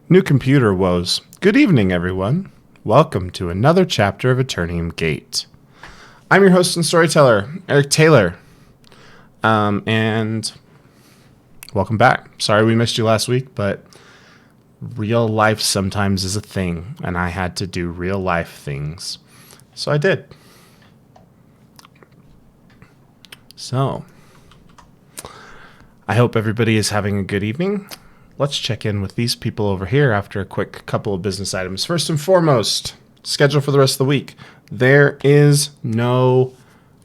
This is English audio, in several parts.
New computer woes. Good evening, everyone. Welcome to another chapter of Aeternium Gate. I'm your host and storyteller, Eric Taylor. And welcome back. Sorry we missed you last week, but real life sometimes is a thing, and I had to do real life things. So I did. So, I hope everybody is having a good evening. Let's check in with these people over here after a quick couple of business items. First and foremost, schedule for the rest of the week. There is no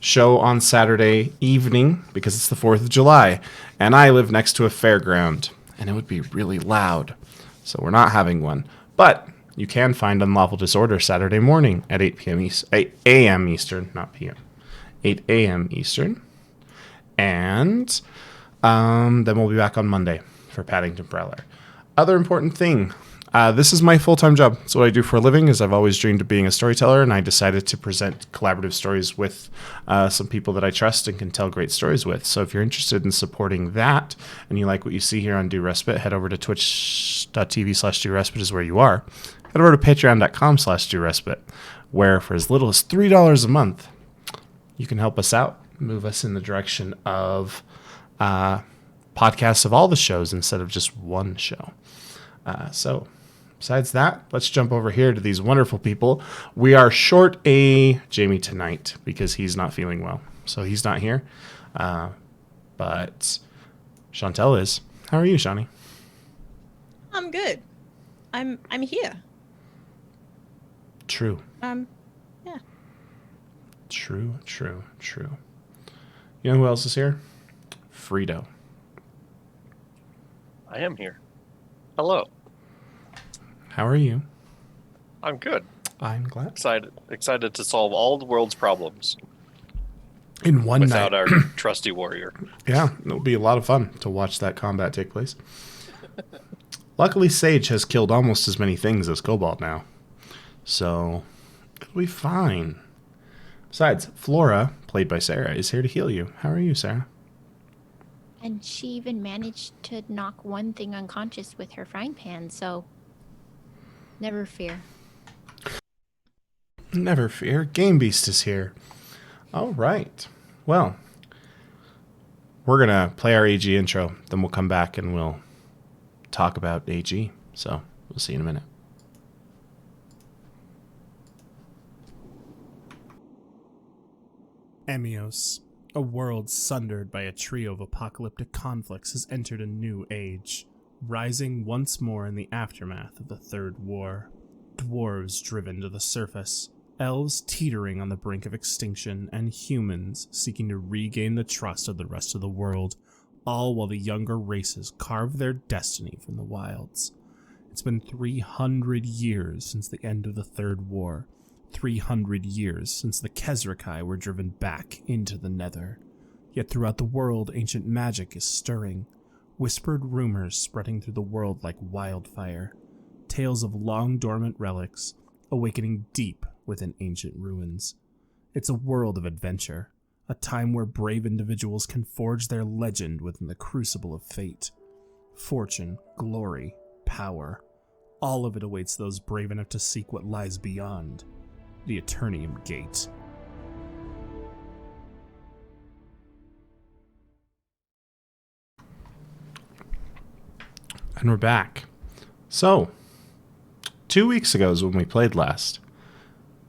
show on Saturday evening because it's the 4th of July, and I live next to a fairground, and it would be really loud. So we're not having one. But you can find Unlawful Disorder Saturday morning at 8 a.m. Eastern, not p.m. 8 a.m. Eastern. And then we'll be back on Monday for Paddington Prowler. Other important thing, this is my full-time job. It's what I do for a living, is I've always dreamed of being a storyteller, and I decided to present collaborative stories with some people that I trust and can tell great stories with. So if you're interested in supporting that, and you like what you see here on Do Respite, head over to twitch.tv/DoRespite is where you are. Head over to patreon.com/DoRespite, where for as little as $3 a month, you can help us out, move us in the direction of podcasts of all the shows instead of just one show. So besides that, let's jump over here to these wonderful people. We are short a Jamie tonight because he's not feeling well. So he's not here. But Chantel is. How are you, Shawnee? I'm good. I'm here. True. Yeah. True. You know who else is here? Frito. I am here. Hello. How are you? I'm good. I'm glad. Excited to solve all the world's problems In one without night. our trusty warrior. Yeah, it'll be a lot of fun to watch that combat take place. Luckily, Sage has killed almost as many things as Cobalt now. So, it'll be fine. Besides, Flora, played by Sarah, is here to heal you. How are you, Sarah? And she even managed to knock one thing unconscious with her frying pan, so never fear. Never fear. Game Beast is here. All right. Well, we're going to play our AG intro. Then we'll come back and we'll talk about AG. So, we'll see you in a minute. Emios, a world sundered by a trio of apocalyptic conflicts, has entered a new age, rising once more in the aftermath of the Third War. Dwarves driven to the surface, elves teetering on the brink of extinction, and humans seeking to regain the trust of the rest of the world, all while the younger races carve their destiny from the wilds. It's been 300 years since the end of the Third War, 300 years since the Kezrakai were driven back into the Nether. Yet throughout the world, ancient magic is stirring, whispered rumors spreading through the world like wildfire, tales of long-dormant relics awakening deep within ancient ruins. It's a world of adventure, a time where brave individuals can forge their legend within the crucible of fate. Fortune, glory, power, all of it awaits those brave enough to seek what lies beyond the Aeternium Gate. And we're back. So, 2 weeks ago is when we played last.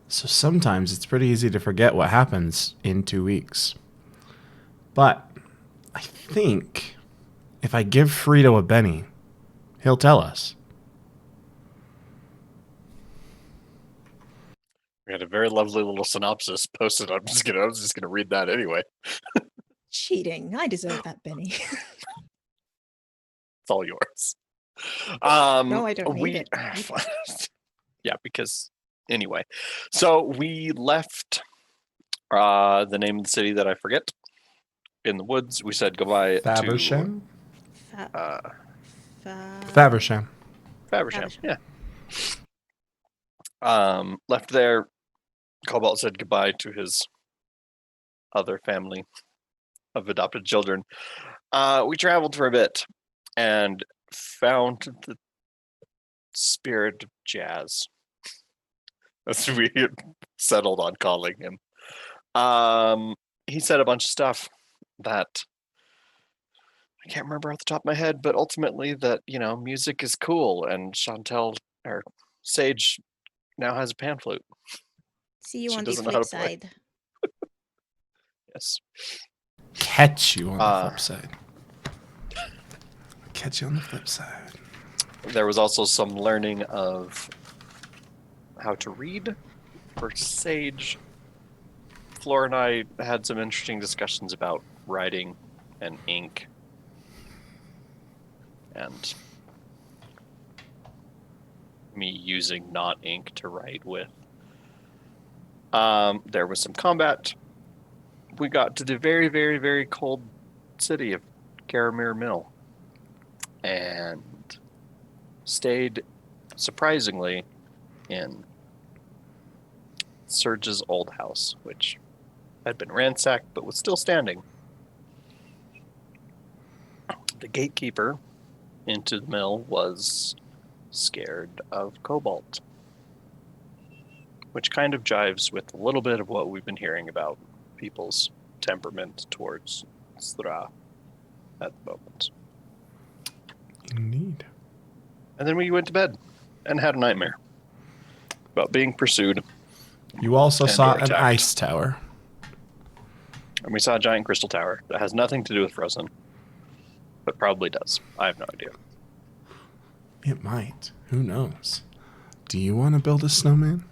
So sometimes it's pretty easy to forget what happens in 2 weeks. But I think if I give Frito a Benny, he'll tell us. We had a very lovely little synopsis posted. I was just gonna read that anyway. Cheating. I deserve that, Benny. It's all yours. No, I don't need it. Yeah, because anyway. So we left the name of the city that I forget in the woods. We said goodbye Faversham? to Faversham. Faversham. Yeah. Left there. Cobalt said goodbye to his other family of adopted children. We traveled for a bit and found that spirit of jazz. That's what we settled on calling him. He said a bunch of stuff that I can't remember off the top of my head, but ultimately that, music is cool, and Chantel or Sage now has a pan flute. See you She on the doesn't know how flip to play. side. Yes. Catch you on the flip side. Catch you on the flip side. There was also some learning of how to read for Sage. Flora and I had some interesting discussions about writing and ink, and me using not ink to write with. There was some combat. We got to the very, very, very cold city of Caramir Mill and stayed, surprisingly, in Surge's old house, which had been ransacked but was still standing. The gatekeeper into the mill was scared of Cobalt, which kind of jives with a little bit of what we've been hearing about people's temperament towards Sthra at the moment. Indeed. And then we went to bed and had a nightmare about being pursued. You also And saw or an attacked. ice tower. And we saw a giant crystal tower that has nothing to do with Frozen, but probably does. I have no idea. It might. Who knows? Do you want to build a snowman?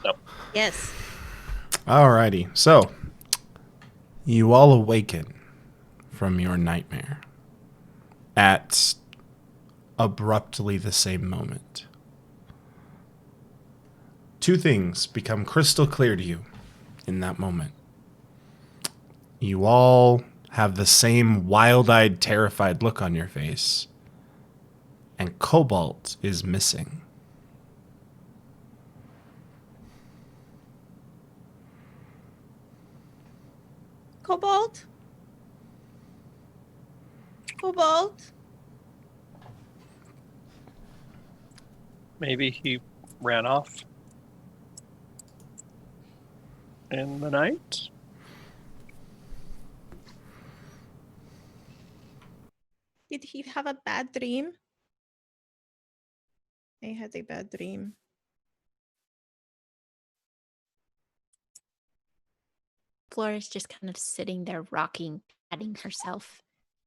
No. Yes. Alrighty. So, you all awaken from your nightmare at abruptly the same moment. Two things become crystal clear to you in that moment. You all have the same wild-eyed, terrified look on your face, and Cobalt is missing. Cobalt? Cobalt? Maybe he ran off in the night? Did he have a bad dream? He had a bad dream. Flora's just kind of sitting there rocking, patting herself.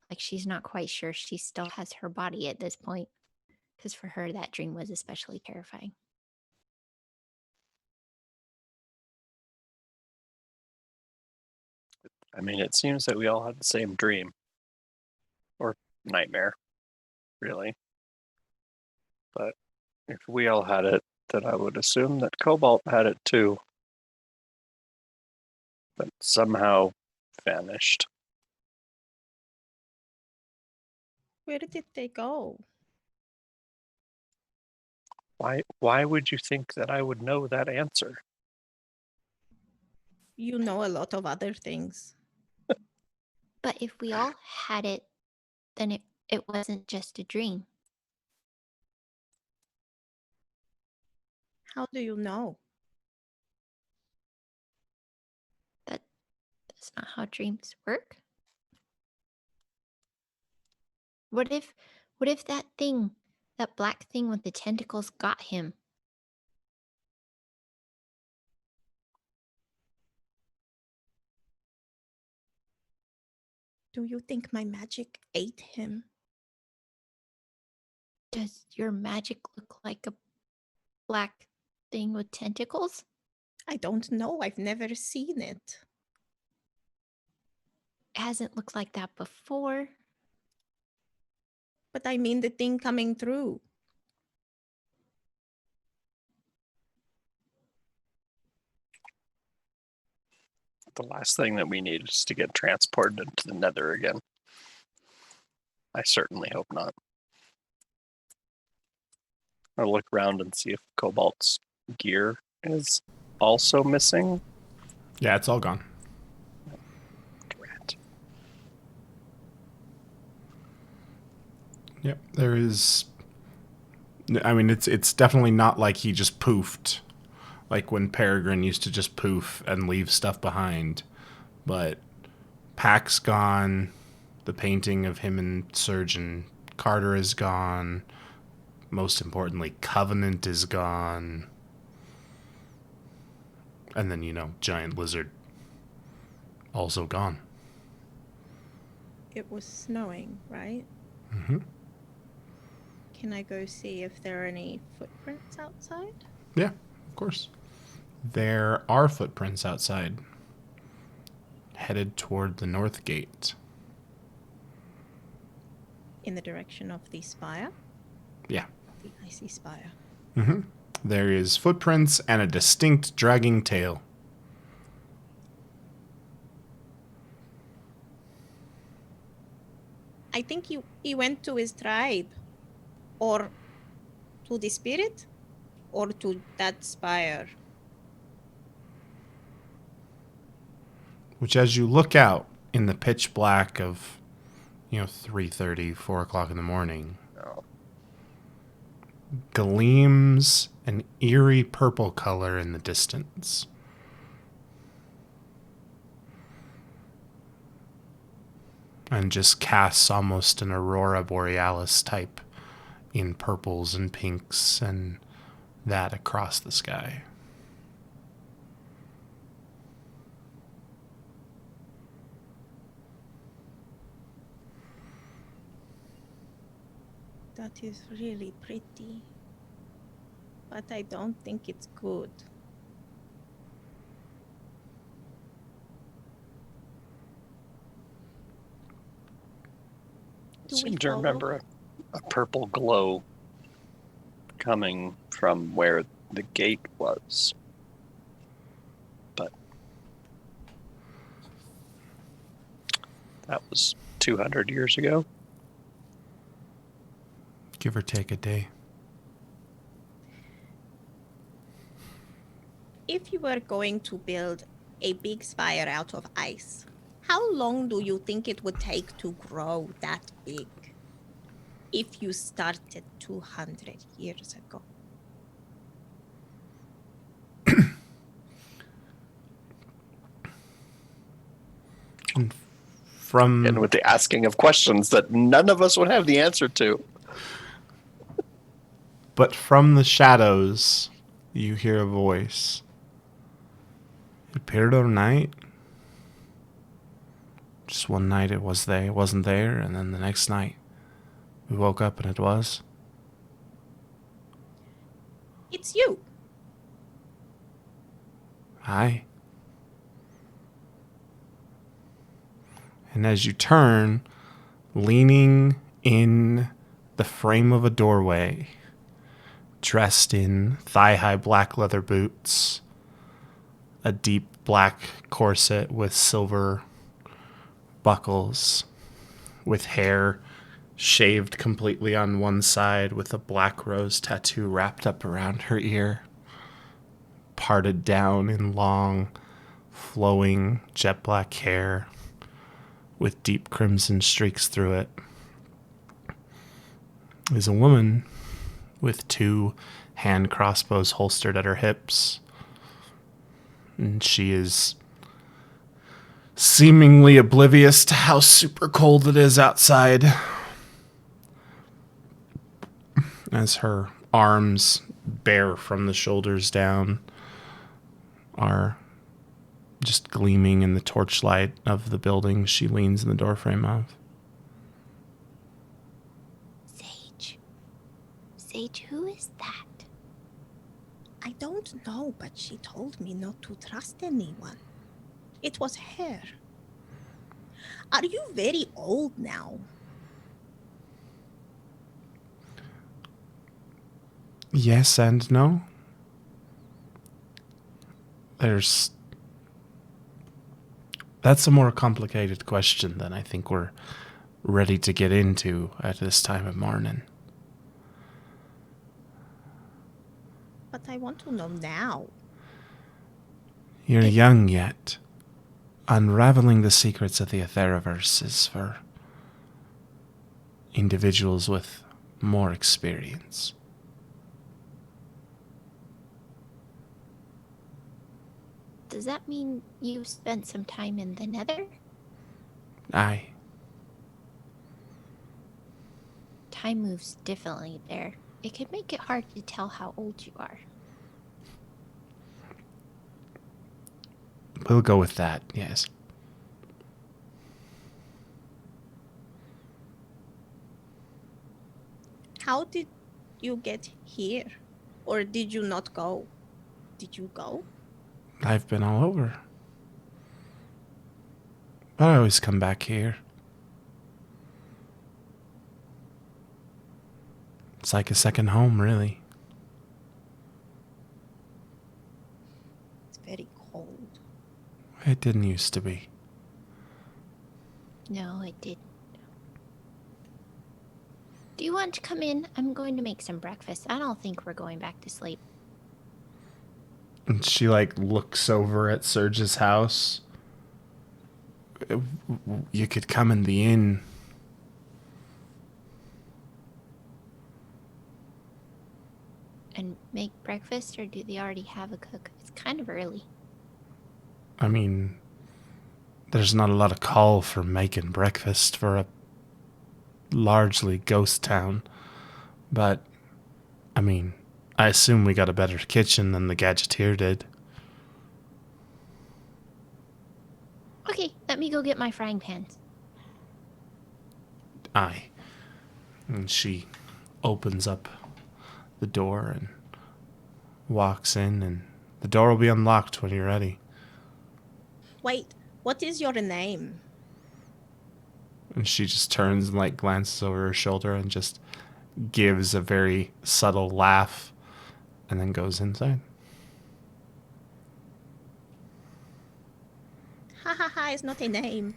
Like she's not quite sure she still has her body at this point. Because for her, that dream was especially terrifying. I mean, it seems that we all had the same dream. Or nightmare, really. But if we all had it, then I would assume that Cobalt had it too. But somehow vanished. Where did they go? Why would you think that I would know that answer? You know a lot of other things. But if we all had it, then it wasn't just a dream. How do you know? That's not how dreams work. What if that thing, that black thing with the tentacles got him? Do you think my magic ate him? Does your magic look like a black thing with tentacles? I don't know. I've never seen it. It hasn't looked like that before. But I mean the thing coming through. The last thing that we need is to get transported into the Nether again. I certainly hope not. I'll look around and see if Cobalt's gear is also missing. Yeah, it's all gone. Drat. Yep, there is I mean, it's definitely not like he just poofed, like when Peregrine used to just poof and leave stuff behind. But Pack's gone. The painting of him and Surgeon Carter is gone. Most importantly, Covenant is gone. And then, Giant Lizard also gone. It was snowing, right? Mm-hmm. Can I go see if there are any footprints outside? Yeah, of course. There are footprints outside, headed toward the north gate. In the direction of the spire? Yeah. The icy spire. Mm-hmm. There is footprints and a distinct dragging tail. I think he went to his tribe. Or to the spirit. Or to that spire. Which, as you look out in the pitch black of, 3:30, 4 o'clock in the morning, No. gleams an eerie purple color in the distance. And just casts almost an aurora borealis type in purples and pinks and that across the sky. That is really pretty. But I don't think it's good. I seem to remember a purple glow coming from where the gate was. But that was 200 years ago. Give or take a day. If you were going to build a big spire out of ice, how long do you think it would take to grow that big? If you started 200 years ago. And with the asking of questions that none of us would have the answer to. But from the shadows, you hear a voice. It appeared overnight. Just one night it wasn't there, and then the next night we woke up and it was. It's you. Hi. And as you turn, leaning in the frame of a doorway, dressed in thigh-high black leather boots, a deep black corset with silver buckles, with hair shaved completely on one side with a black rose tattoo wrapped up around her ear, parted down in long, flowing jet black hair with deep crimson streaks through it, is a woman with 2 hand crossbows holstered at her hips. And she is seemingly oblivious to how super cold it is outside, as her arms, bare from the shoulders down, are just gleaming in the torchlight of the building she leans in the doorframe of. Sage, who is that? I don't know, but she told me not to trust anyone. It was her. Are you very old now? Yes and no. That's a more complicated question than I think we're ready to get into at this time of morning. But I want to know now. You're young yet. Unraveling the secrets of the Aetheriverse is for individuals with more experience. Does that mean you spent some time in the Nether? Aye. Time moves differently there. It can make it hard to tell how old you are. We'll go with that, yes. How did you get here? Or did you not go? Did you go? I've been all over. But I always come back here. It's like a second home, really. It's very cold. It didn't used to be. No, it didn't. Do you want to come in? I'm going to make some breakfast. I don't think we're going back to sleep. And she, like, looks over at Serge's house. You could come in the inn. And make breakfast, or do they already have a cook? It's kind of early. I mean, there's not a lot of call for making breakfast for a largely ghost town. But, I mean, I assume we got a better kitchen than the Gadgeteer did. Okay, let me go get my frying pans. Aye. And she opens up the door and walks in, and the door will be unlocked when you're ready. Wait, what is your name? And she just turns and, like, glances over her shoulder and just gives a very subtle laugh and then goes inside. Ha ha ha, it's not a name.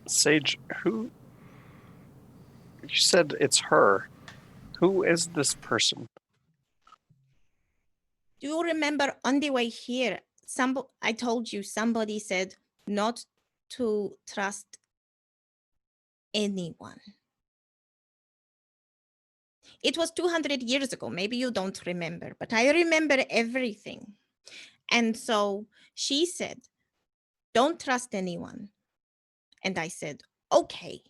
Sage, who? You said it's her. Who is this person? Do you remember on the way here, I told you somebody said not to trust anyone. It was 200 years ago. Maybe you don't remember, but I remember everything. And so she said, don't trust anyone. And I said, okay.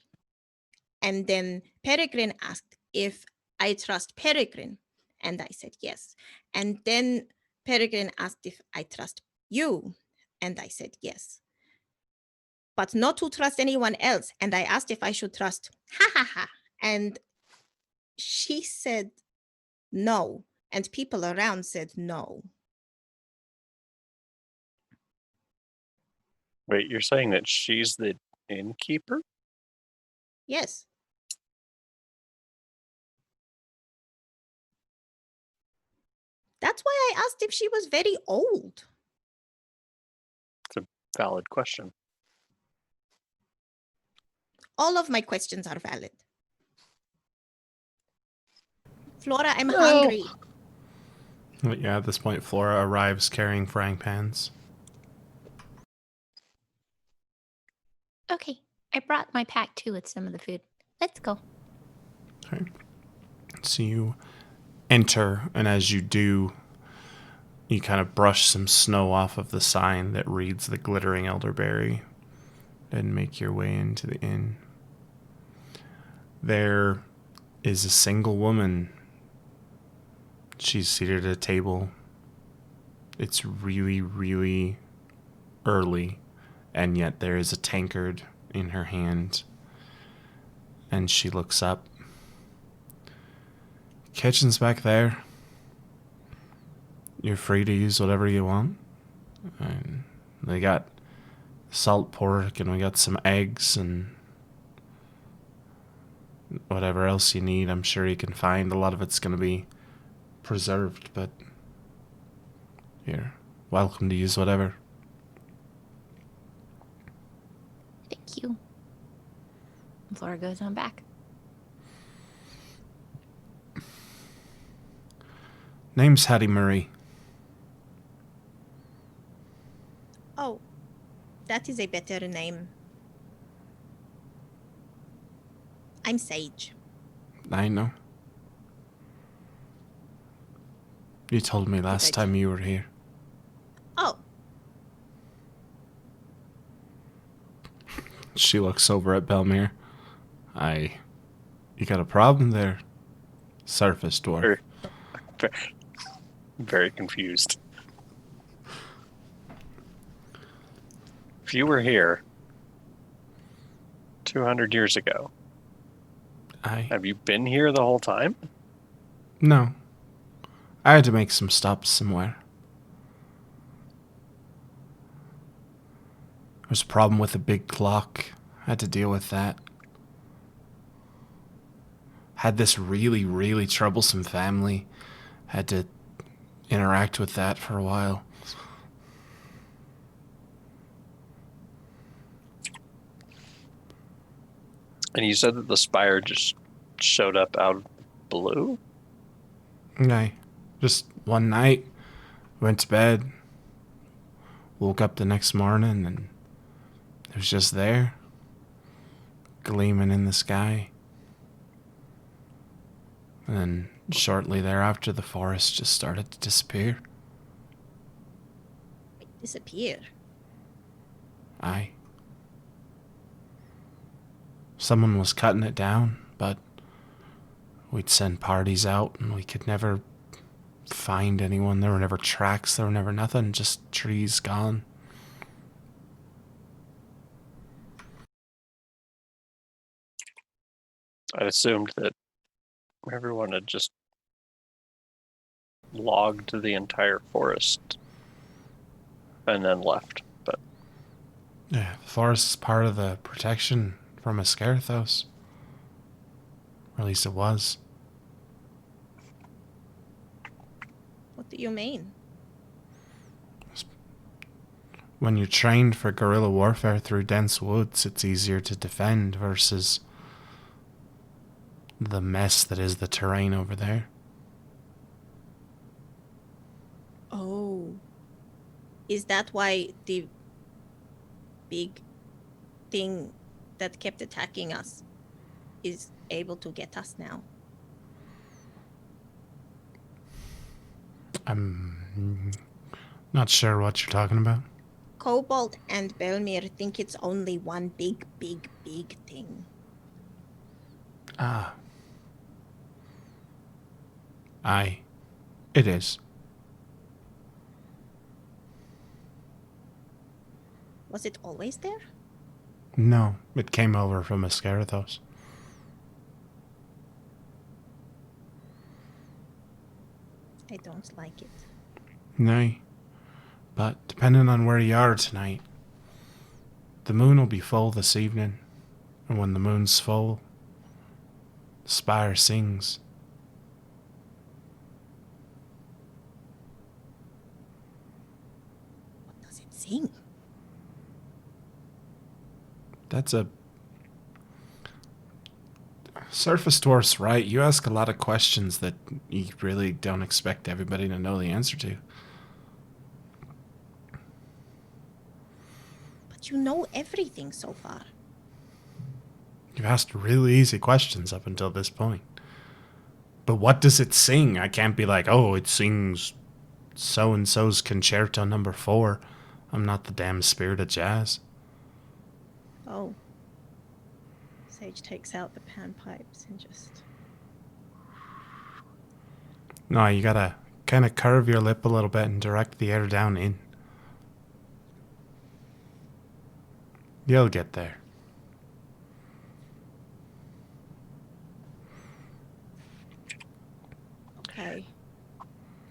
And then Peregrine asked if I trust Peregrine. And I said, yes. And then Peregrine asked if I trust you. And I said, yes. But not to trust anyone else. And I asked if I should trust, ha ha ha. And she said, no. And people around said, no. Wait, you're saying that she's the innkeeper? Yes. That's why I asked if she was very old. It's a valid question. All of my questions are valid. Flora, I'm hungry. But yeah, at this point, Flora arrives carrying frying pans. Okay, I brought my pack too with some of the food. Let's go. Okay. So you enter, and as you do, you kind of brush some snow off of the sign that reads the Glittering Elderberry and make your way into the inn. There is a single woman. She's seated at a table. It's really, really early, and yet there is a tankard in her hand. And she looks up. Kitchen's back there. You're free to use whatever you want. And they got salt pork, and we got some eggs, and whatever else you need. I'm sure you can find. A lot of it's going to be preserved, but you're welcome to use whatever. Thank you. Flora goes on back. Name's Hattie Murray. Oh, that is a better name. I'm Sage. I know. You told me last time you were here. Oh, She looks over at Belmere. You got a problem there, surface dwarf. Very, very confused. If you were here 200 years ago, have you been here the whole time? No. I had to make some stops somewhere. There was a problem with a big clock. I had to deal with that. Had this really, really troublesome family. Had to interact with that for a while. And you said that the spire just showed up out of the blue? Okay. Just one night, went to bed, woke up the next morning, and it was just there, gleaming in the sky. And then shortly thereafter, the forest just started to disappear. disappear. Aye. Someone was cutting it down, but we'd send parties out and we could never find anyone. There were never tracks, there were never nothing, just trees gone. I assumed that everyone had just logged the entire forest and then left, but Yeah, the forest is part of the protection from Ascarathos. Or at least it was. What do you mean? When you're trained for guerrilla warfare through dense woods, it's easier to defend versus the mess that is the terrain over there. Oh. Is that why the big thing that kept attacking us is able to get us now? I'm not sure what you're talking about. Cobalt and Belmir think it's only one big thing. Ah. Aye. It is. Was it always there? No, it came over from Ascarathos. I don't like it. Nay. But depending on where you are tonight, the moon will be full this evening. And when the moon's full, the spire sings. What does it sing? That's a... Surface dwarf's right. You ask a lot of questions that you really don't expect everybody to know the answer to. But you know everything so far. You've asked really easy questions up until this point. But what does it sing? I can't be like, oh, it sings so-and-so's concerto number 4. I'm not the damn spirit of jazz. Oh. Sage takes out the panpipes and just... No, you gotta kind of curve your lip a little bit and direct the air down in. You'll get there. Okay.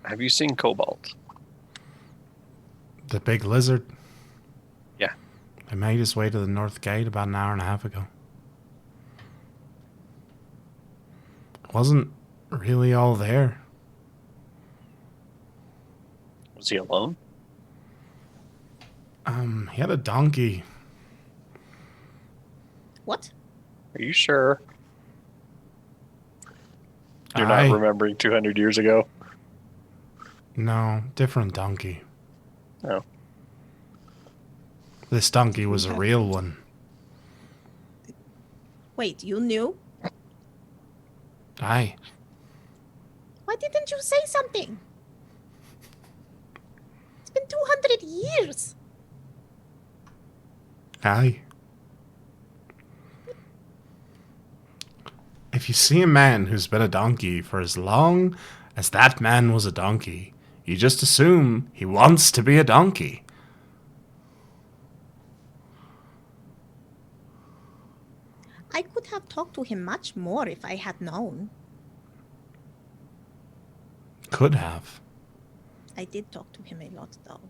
have you seen Cobalt? The big lizard? Yeah. He made his way to the north gate about an hour and a half ago. Wasn't really all there. Was he alone? He had a donkey. What? Are you sure? You're Aye. not remembering 200 years ago? No, different donkey. No. This donkey was a real one. Wait, you knew? Aye. Why didn't you say something? It's been 200 years. Aye. If you see a man who's been a donkey for as long as that man was a donkey, you just assume he wants to be a donkey. I could have talked to him much more if I had known. Could have. I did talk to him a lot, though.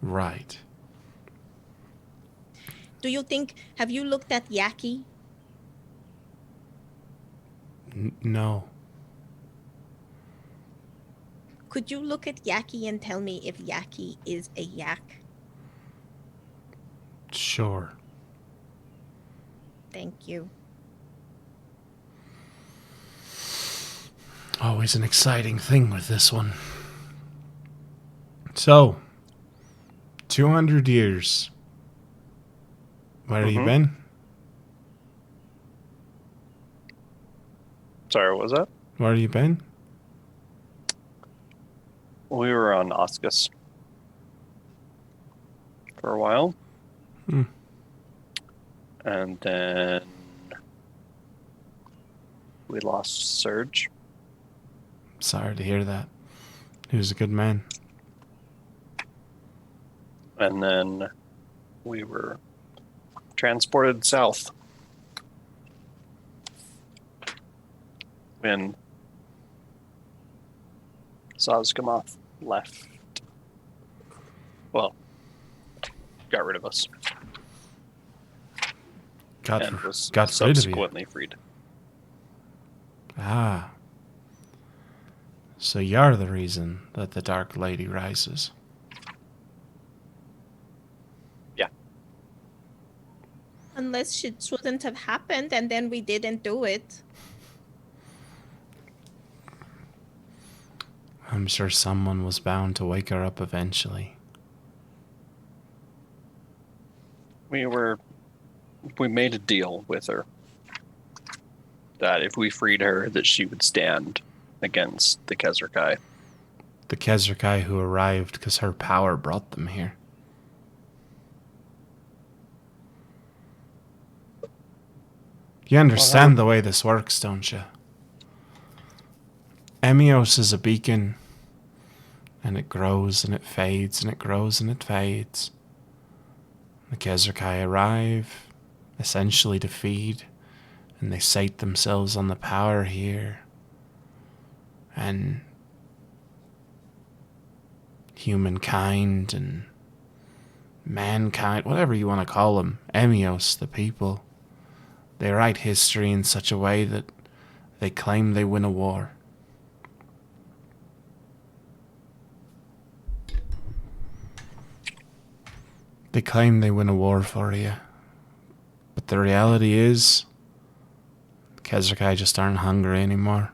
Right. Do you think, have you looked at Yaki? No. Could you look at Yaki and tell me if Yaki is a yak? Sure. Thank you. Always an exciting thing with this one. So, 200 years. Where have you Mhm. been? Sorry, what was that? Where have you been? We were on Oscus for a while. Hmm. And then we lost Surge. Sorry to hear that. He was a good man. And then we were transported south. When Sazkamoth left. Well, got rid of us. And was got rid of you. subsequently freed. Ah. So you're the reason that the Dark Lady rises. Yeah. Unless it shouldn't have happened and then we didn't do it. I'm sure someone was bound to wake her up eventually. We made a deal with her that if we freed her, that she would stand against the Kezrakai. The Kezrakai who arrived because her power brought them here. You understand the way this works, don't you? Emios is a beacon, and it grows and it fades and it grows and it fades. The Kezrakai arrive, essentially to feed, and they sate themselves on the power here. And humankind and mankind, whatever you want to call them, Emios, the people, they write history in such a way that they claim they win a war. They claim they win a war for you. But the reality is, the Kezrakai just aren't hungry anymore.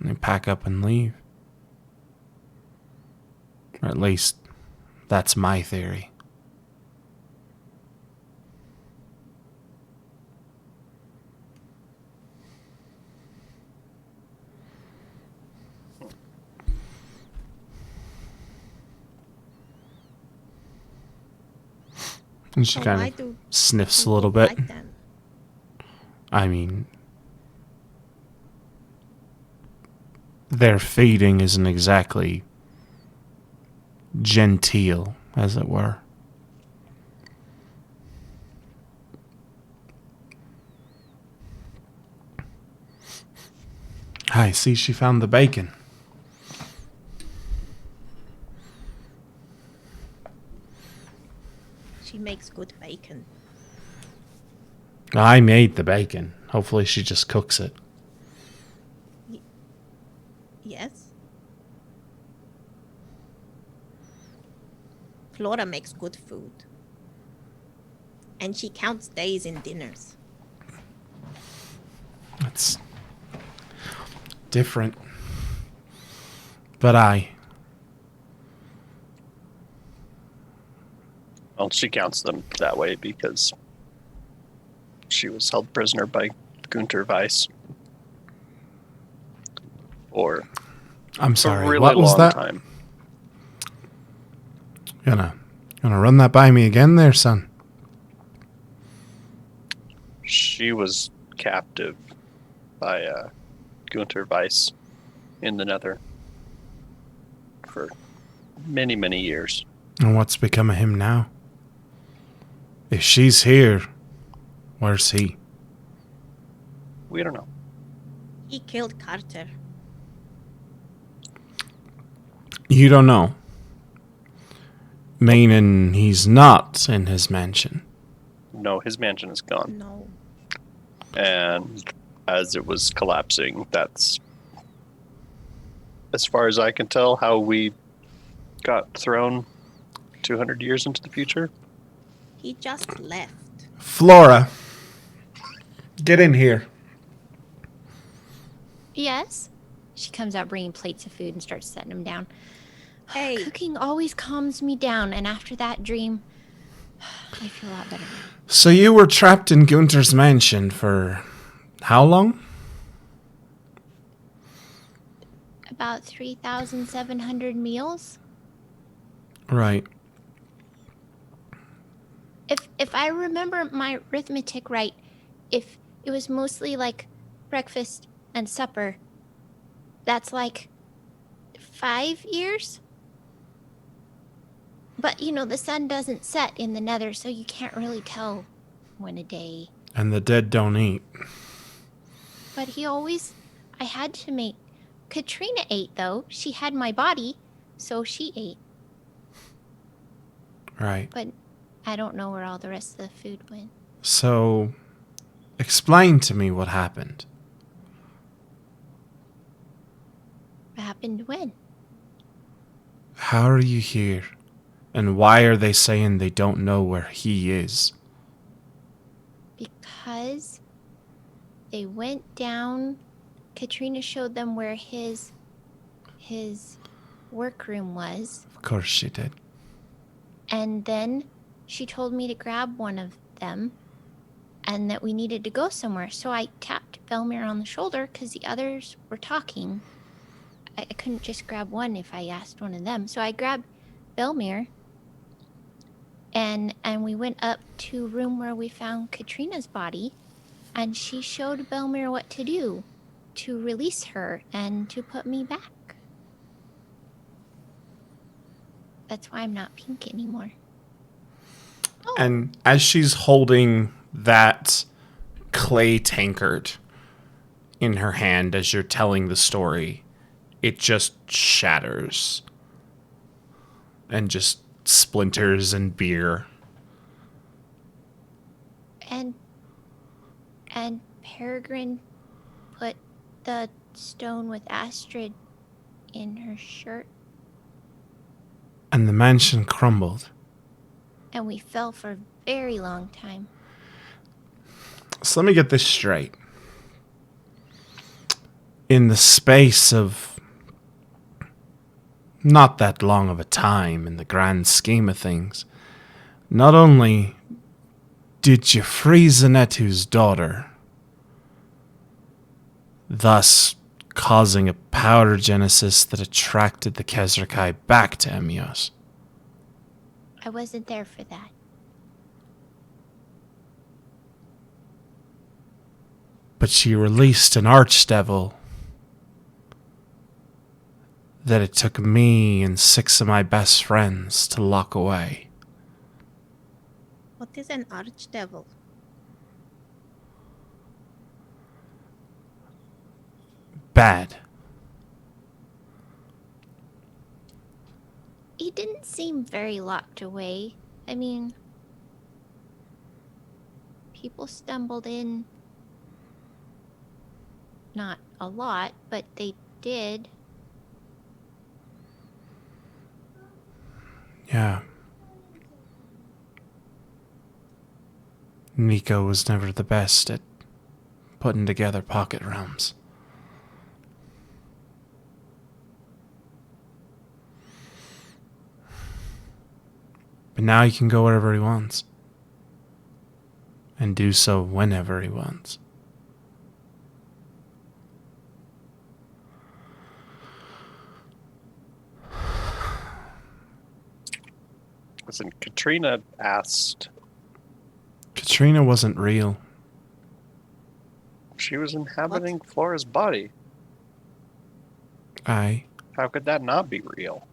And they pack up and leave. Or at least, that's my theory. And she So kind why of do sniffs a people little bit. like them? I mean, their feeding isn't exactly genteel, as it were. I see she found the bacon. She makes good bacon. I made the bacon. Hopefully she just cooks it. Yes. Flora makes good food. And she counts days in dinners. It's different. But Well, she counts them that way because she was held prisoner by Gunter Weiss. For I'm a sorry. really What was long that? time. Gonna run that by me again there, son. She was captive by Gunter Weiss in the Nether for many, many years. And what's become of him now? If she's here, where's he? We don't know. He killed Carter. You don't know. Meaning he's not in his mansion. No, his mansion is gone. No. And as it was collapsing, that's, as far as I can tell, how we got thrown 200 years into the future. He just left. Flora, get in here. Yes? She comes out bringing plates of food and starts setting them down. Hey. Cooking always calms me down, and after that dream, I feel a lot better now. So you were trapped in Gunter's mansion for how long? About 3,700 meals? Right. If I remember my arithmetic right, if it was mostly like breakfast and supper, that's like 5 years? But, the sun doesn't set in the Nether, so you can't really tell when a day. And the dead don't eat. But I had to make... Katrina ate, though. She had my body, so she ate. Right. But I don't know where all the rest of the food went. So, explain to me what happened. What happened when? How are you here? And why are they saying they don't know where he is? Because they went down. Katrina showed them where his workroom was. Of course she did. And then she told me to grab one of them and that we needed to go somewhere. So I tapped Belmir on the shoulder because the others were talking. I couldn't just grab one if I asked one of them. So I grabbed Belmir and we went up to a room where we found Katrina's body, and she showed Belmir what to do to release her and to put me back. That's why I'm not pink anymore. Oh. And as she's holding that clay tankard in her hand as you're telling the story, it just shatters. And just splinters and beer. And Peregrine put the stone with Astrid in her shirt, And the mansion crumbled. and we fell for a very long time. So let me get this straight. In the space of not that long of a time in the grand scheme of things, not only did you free Zanetu's daughter, thus causing a powder genesis that attracted the Kezrakai back to Emios. I wasn't there for that. But she released an archdevil that it took me and 6 of my best friends to lock away. What is an archdevil? Bad. He didn't seem very locked away. I mean, people stumbled in. Not a lot, but they did. Yeah. Nico was never the best at putting together pocket realms. But now he can go wherever he wants. and do so whenever he wants. Listen, Katrina asked. Katrina wasn't real. She was inhabiting Flora's body. Aye. How could that not be real?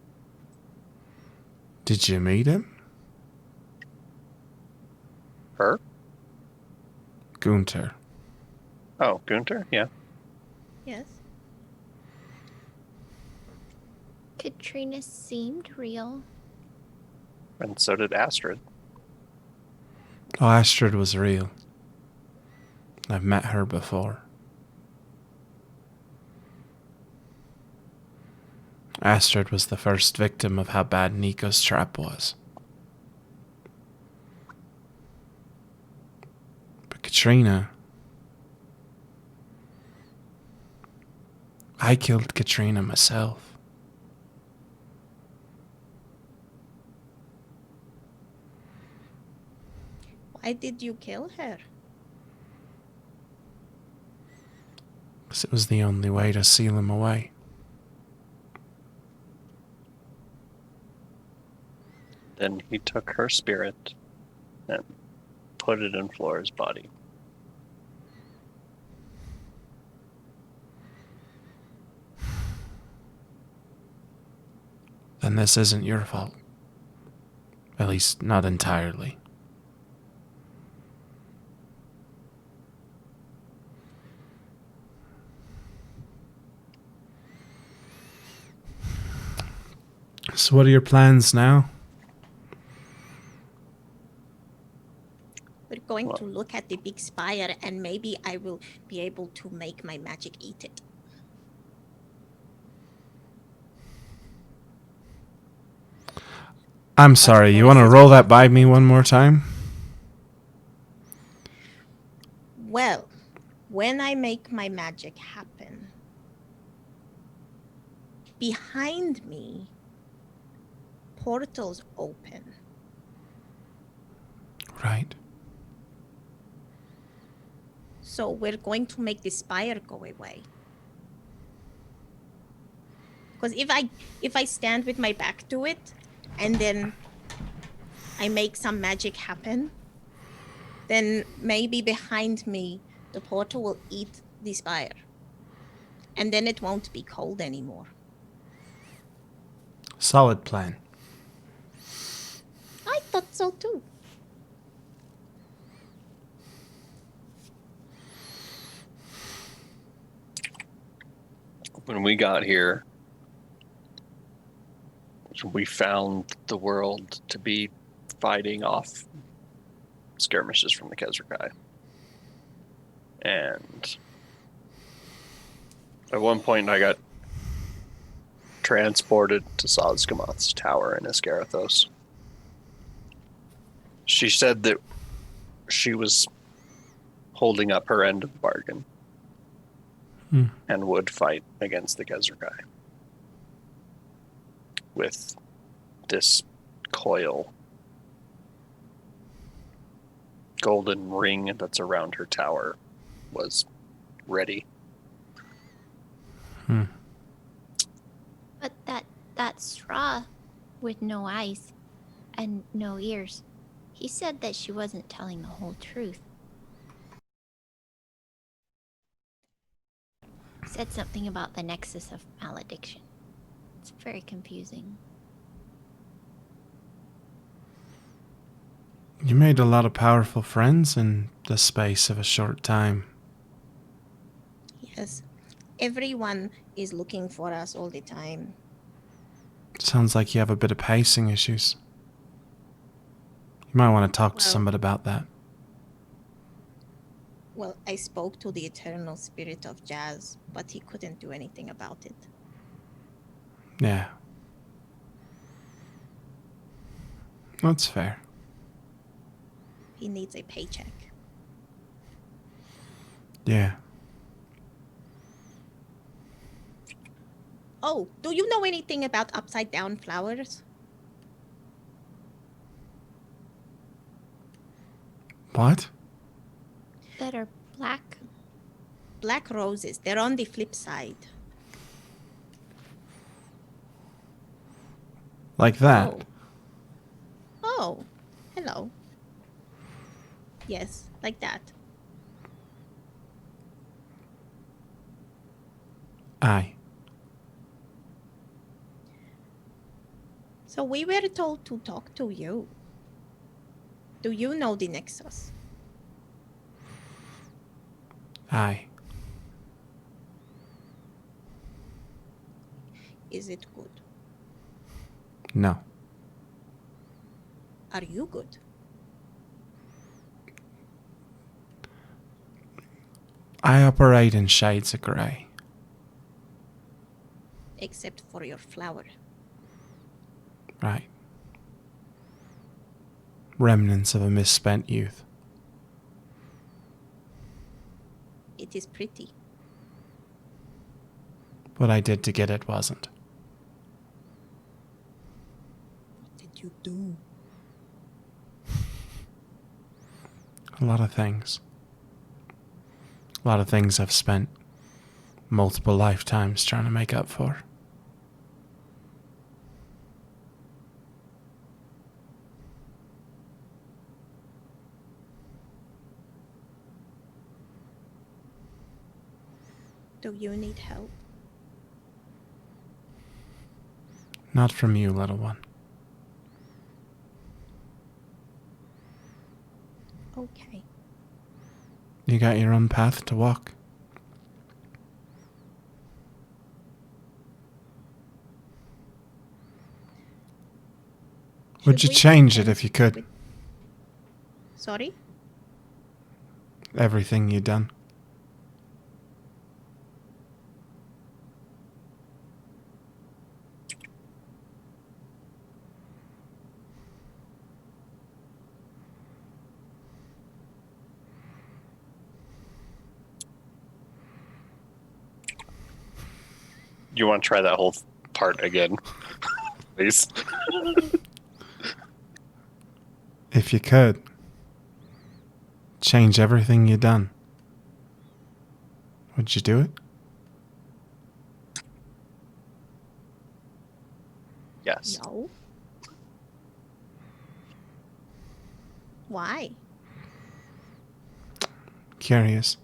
Did you meet him? Her? Gunter. Oh, Gunter? Yeah. Yes. Katrina seemed real. And so did Astrid. Oh, Astrid was real. I've met her before. Astrid was the first victim of how bad Nico's trap was. But Katrina... I killed Katrina myself. Why did you kill her? Because it was the only way to seal him away. Then he took her spirit and put it in Flora's body. Then this isn't your fault. At least, not entirely. So what are your plans now? We're going to look at the big spire and maybe I will be able to make my magic eat it. I'm sorry, you want to roll that by me one more time? Well, when I make my magic happen, behind me, portals open. Right. So we're going to make the spire go away. Because if I stand with my back to it, and then I make some magic happen, then maybe behind me the portal will eat the spire. And then it won't be cold anymore. Solid plan. I thought so too. When we got here, we found the world to be fighting off skirmishes from the Kezrakai. And at one point I got transported to Sazkamoth's tower in Escarathos. She said that she was holding up her end of the bargain and would fight against the Kezrakai with this coil golden ring that's around her tower was ready. But that straw with no eyes and no ears, he said that she wasn't telling the whole truth. Said something about the nexus of malediction. It's very confusing. You made a lot of powerful friends in the space of a short time. Yes. Everyone is looking for us all the time. Sounds like you have a bit of pacing issues. You might want to talk to Well- somebody about that. Well, I spoke to the eternal spirit of Jazz, but he couldn't do anything about it. Yeah. That's fair. He needs a paycheck. Yeah. Oh, do you know anything about upside down flowers? What? That are black. Black roses. They're on the flip side. Like that. Oh. Oh. Hello. Yes, like that. Aye. So we were told to talk to you. Do you know the Nexus? Aye. Is it good? No. Are you good? I operate in shades of grey. Except for your flower. Right. Remnants of a misspent youth. It is pretty. What I did to get it wasn't. What did you do? A lot of things. A lot of things I've spent multiple lifetimes trying to make up for. Do you need help? Not from you, little one. Okay. You got your own path to walk. Would Should you we change it pretend if you could? with- Sorry? Everything you done. You want to try that whole part again, please? If you could. Change everything you done. Would you do it? Yes. No. Why? Curious.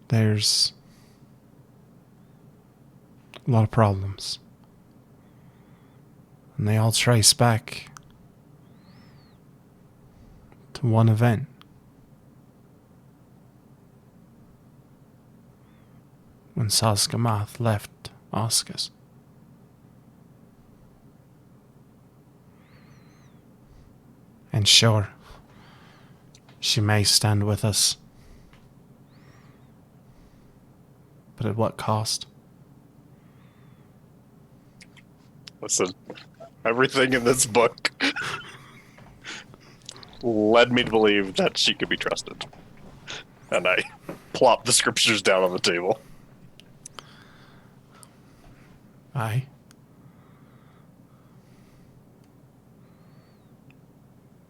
There's a lot of problems. And they all trace back to one event. When Sazgamath left Oscus. And sure, she may stand with us. But at what cost? Listen, everything in this book led me to believe that she could be trusted. And I plopped the scriptures down on the table. Aye.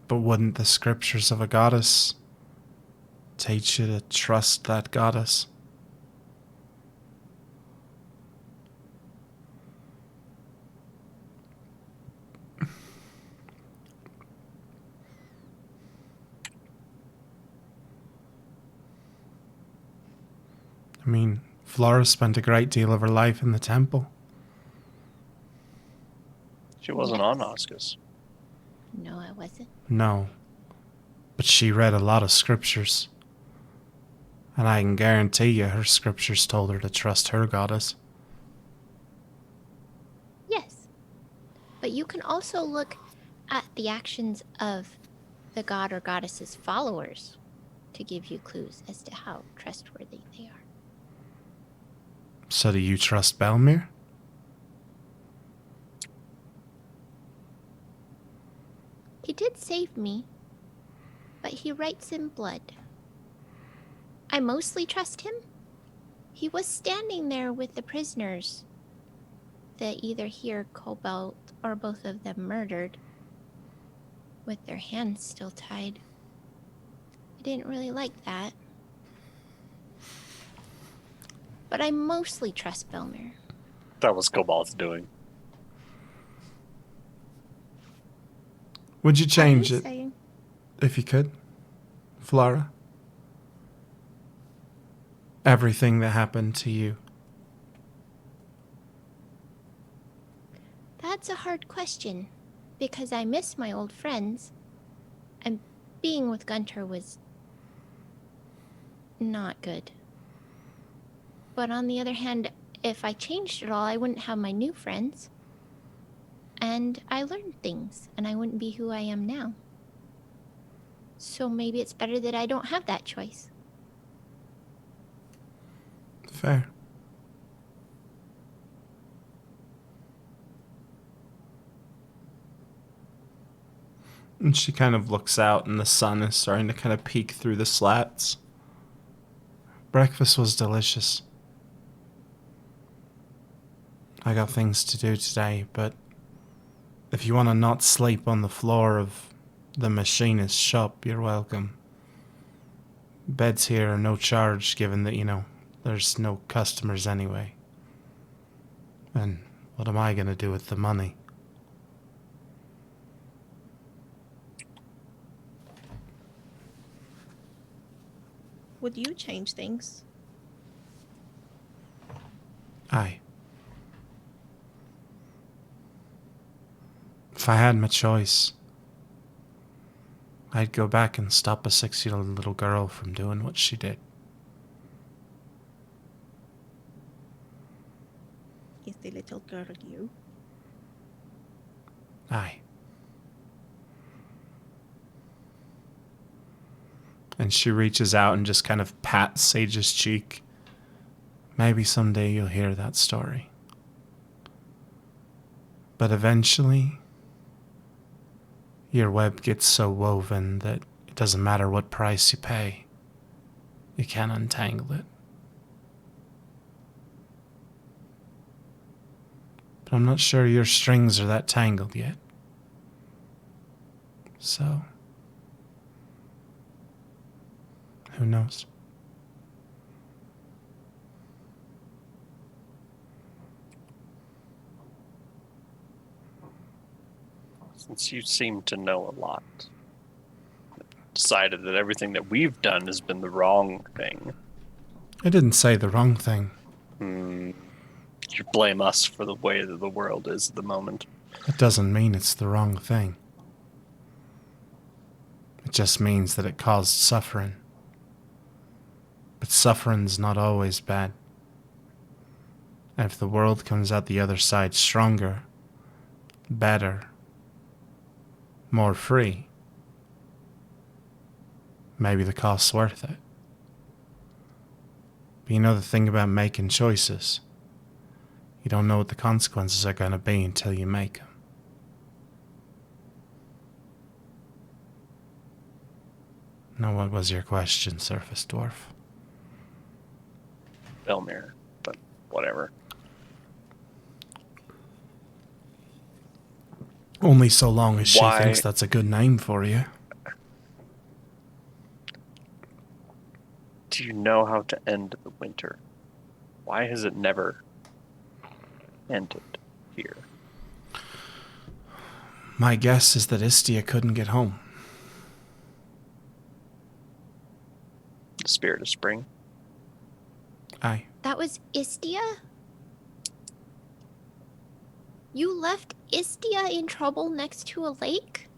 But wouldn't the scriptures of a goddess teach you to trust that goddess? I mean, Flora spent a great deal of her life in the temple. She wasn't on Oscus. No, I wasn't. No. But she read a lot of scriptures. And I can guarantee you her scriptures told her to trust her goddess. Yes. But you can also look at the actions of the god or goddess's followers to give you clues as to how trustworthy they are. So do you trust Belmere? He did save me, but he writes in blood. I mostly trust him. He was standing there with the prisoners that either he or Cobalt or both of them murdered. with their hands still tied. I didn't really like that. But I mostly trust Belmir. That was Cobalt's doing. Would you change I'm it saying if you could, Flora? Everything that happened to you. That's a hard question, because I miss my old friends, and being with Gunter was not good. But on the other hand, if I changed it all, I wouldn't have my new friends. And I learned things, and I wouldn't be who I am now. So maybe it's better that I don't have that choice. Fair. And she kind of looks out, and the sun is starting to kind of peek through the slats. Breakfast was delicious. I got things to do today, but if you want to not sleep on the floor of the machinist's shop, you're welcome. Beds here are no charge, given that, there's no customers anyway. And what am I going to do with the money? would you change things? Aye. If I had my choice, I'd go back and stop a 6-year-old little girl from doing what she did. Is the little girl you? Aye. And she reaches out and just kind of pats Sage's cheek. Maybe someday you'll hear that story. But eventually, your web gets so woven that it doesn't matter what price you pay. You can't untangle it. But I'm not sure your strings are that tangled yet. So, who knows? Since you seem to know a lot, decided that everything that we've done has been the wrong thing. I didn't say the wrong thing. You blame us for the way that the world is at the moment. It doesn't mean it's the wrong thing. It just means that it caused suffering. But suffering's not always bad. And if the world comes out the other side stronger, better, more free, maybe the cost's worth it. But you know the thing about making choices? You don't know what the consequences are going to be until you make them. Now, what was your question, Surface Dwarf? Belmir, but whatever. Only so long as she Why- thinks that's a good name for you. Do you know how to end the winter? Why has it never ended here? My guess is that Istia couldn't get home. The spirit of spring? Aye. That was Istia? You left Istia in trouble next to a lake?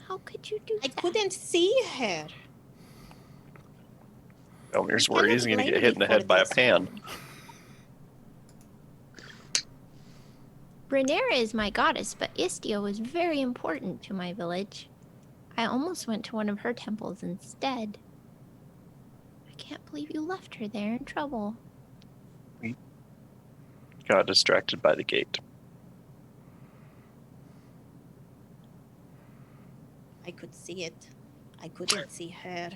How could you do I that? couldn't see her. Belmir's You worried he's cannot going to blame get hit me in the for head by a this pan. one. Renera is my goddess, but Istia was very important to my village. I almost went to one of her temples instead. I can't believe you left her there in trouble. Got distracted by the gate. I could see it. I couldn't see her.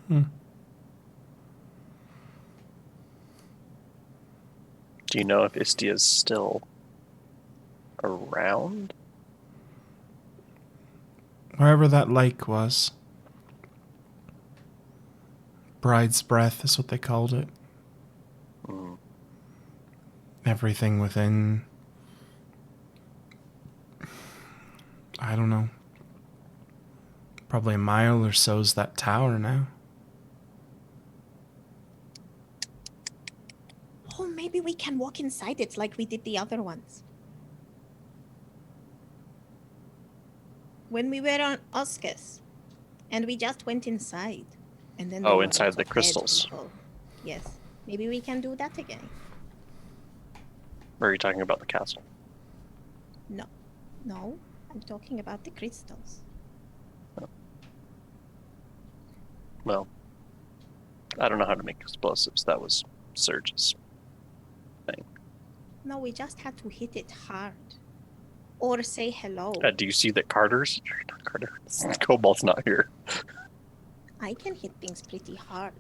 Do you know if Istia's still around? Wherever that lake was. Bride's Breath is what they called it. Hmm. Everything within, I don't know, probably a mile or so is that tower now. Oh, maybe we can walk inside it like we did the other ones. When we were on Oscus, and we just went inside. And then there Oh, were inside lots the of dead crystals. people. Yes. Maybe we can do that again. Or are you talking about the castle? No. No, I'm talking about the crystals. Well, I don't know how to make explosives. That was Surge's thing. No, we just had to hit it hard. Or say hello. Do you see that Carter's? Not Carter. Cobalt's not here. I can hit things pretty hard.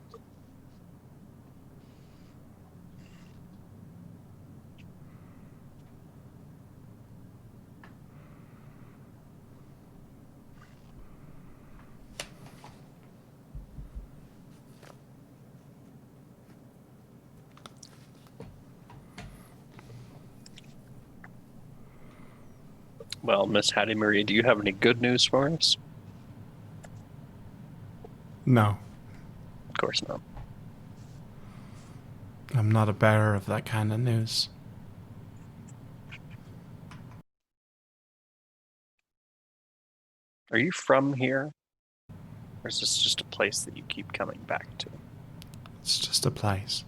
Well, Miss Hattie Marie, do you have any good news for us? No, Of course not. I'm not a bearer of that kind of news. Are you from here? Or is this just a place that you keep coming back to? It's just a place.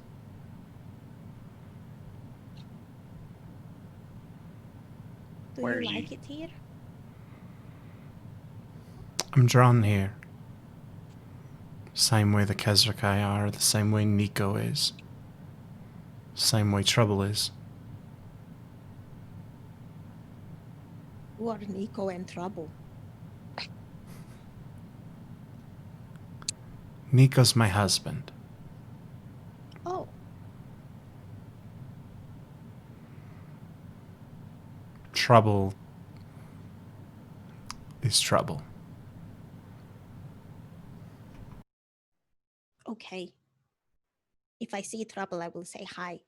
Do Where you are you? like it here? I'm drawn here. Same way the Kezrakai are, the same way Nico is. Same way Trouble is. You are Nico and Trouble. Nico's my husband. Oh, Trouble is trouble. okay. If I see Trouble, I will say hi.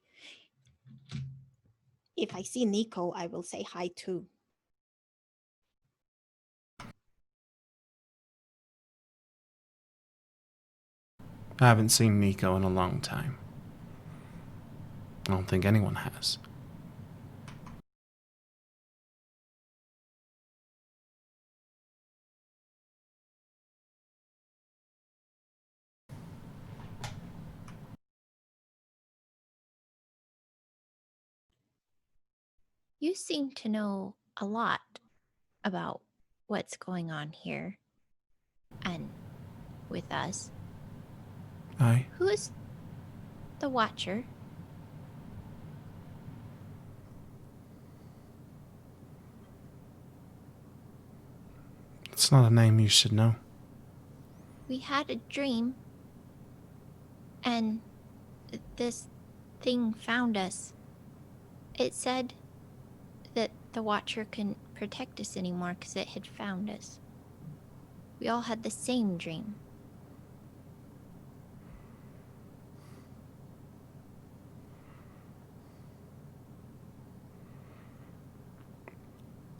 If I see Nico, I will say hi too. I haven't seen Nico in a long time. I don't think anyone has. You seem to know a lot about what's going on here and with us. Aye. Who is the Watcher? It's not a name you should know. We had a dream, and this thing found us. It said that the Watcher couldn't protect us anymore because it had found us. We all had the same dream.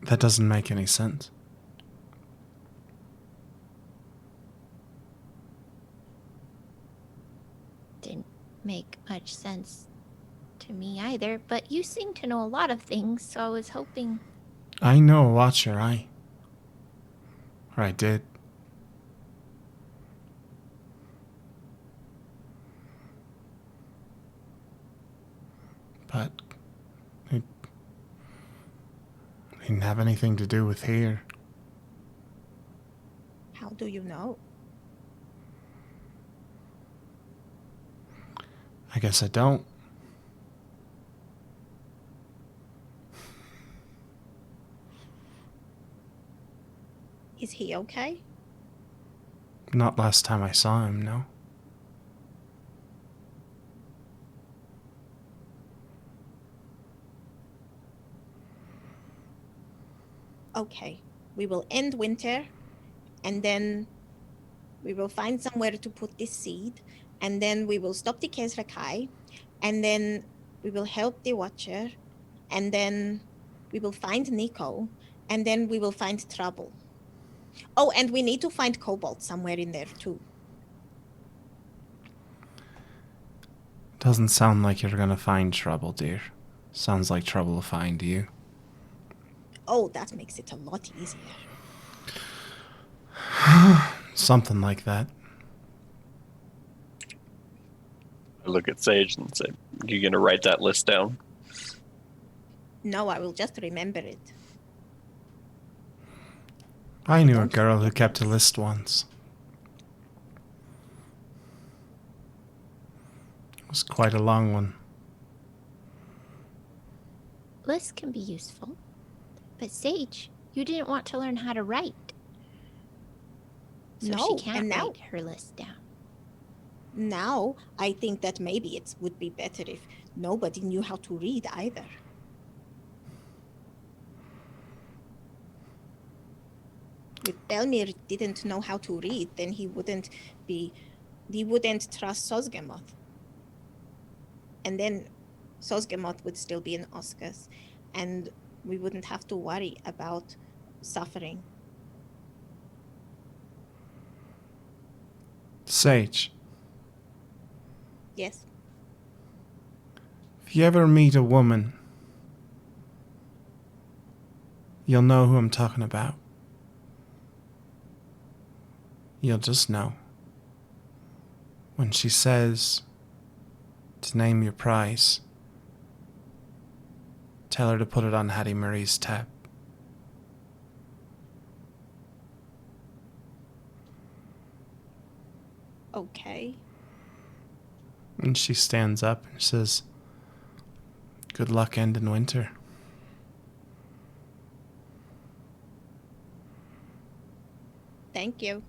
That doesn't make any sense. Didn't make much sense to me either, but you seem to know a lot of things, so I was hoping. I know a Watcher, aye. Or I did. But it didn't have anything to do with here. How do you know? I guess I don't. Is he okay? Not last time I saw him, no. Okay, we will end winter, and then we will find somewhere to put this seed, and then we will stop the Kezrakai, and then we will help the Watcher, and then we will find Nico, and then we will find Trouble. Oh, and we need to find Cobalt somewhere in there too. Doesn't sound like you're gonna find trouble, dear. Sounds like trouble will find you. Oh, that makes it a lot easier. Something like that. I look at Sage and say, "You gonna write that list down?" No, I will just remember it. I knew a Don't girl who forget kept a this. list once. It was quite a long one. Lists can be useful. But Sage, you didn't want to learn how to write. So No, she can't and now- write her list down. Now, I think that maybe it would be better if nobody knew how to read either. If Belmir didn't know how to read, then he wouldn't trust Sosgemoth. And then Sosgemoth would still be in Oscus, and we wouldn't have to worry about suffering. Sage, Yes. if you ever meet a woman, you'll know who I'm talking about. You'll just know. When she says to name your prize, tell her to put it on Hattie Marie's tab. Okay. And she stands up and says, "Good luck ending winter." Thank you.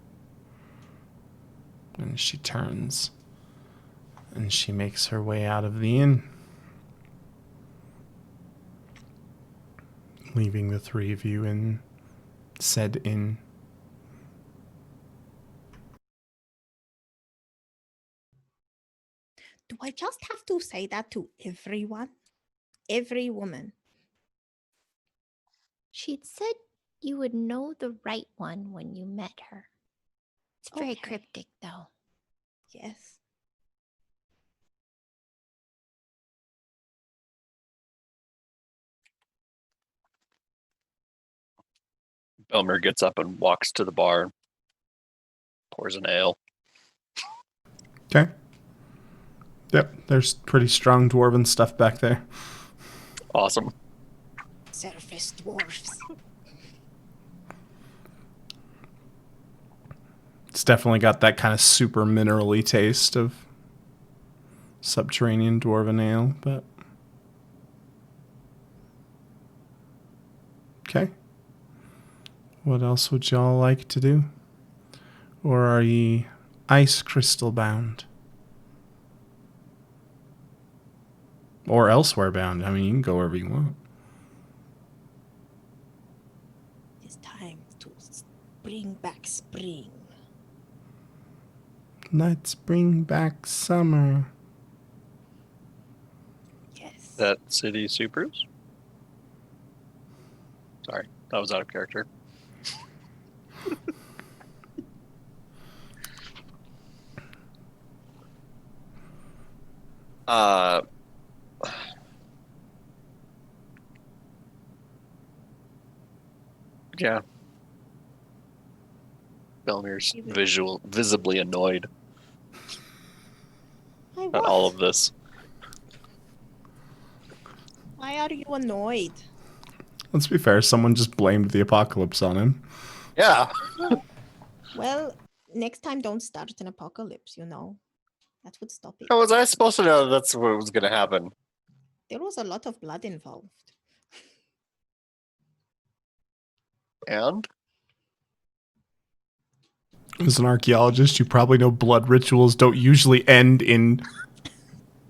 And she turns and she makes her way out of the inn, leaving the three of you in said inn. Do I just have to say that to everyone? Every woman? She'd said you would know the right one when you met her. It's very Okay. cryptic, though. Yes. Belmer gets up and walks to the bar, pours an ale. Okay. Yep, there's pretty strong dwarven stuff back there. Awesome. Surface dwarfs. It's definitely got that kind of super minerally taste of subterranean dwarven ale, but okay. What else would y'all like to do? Or are ye ice crystal bound? Or elsewhere bound? I mean, you can go wherever you want. It's time to bring back spring. Let's bring back summer. Yes. That city supers? Sorry, that was out of character. uh yeah. Belmir's visibly annoyed Why, at all of this. Why are you annoyed? Let's be fair, someone just blamed the apocalypse on him. Yeah. Well, next time don't start an apocalypse, you know. That would stop it. How was I supposed to know that's what was going to happen? There was a lot of blood involved. And As an archaeologist, you probably know blood rituals don't usually end in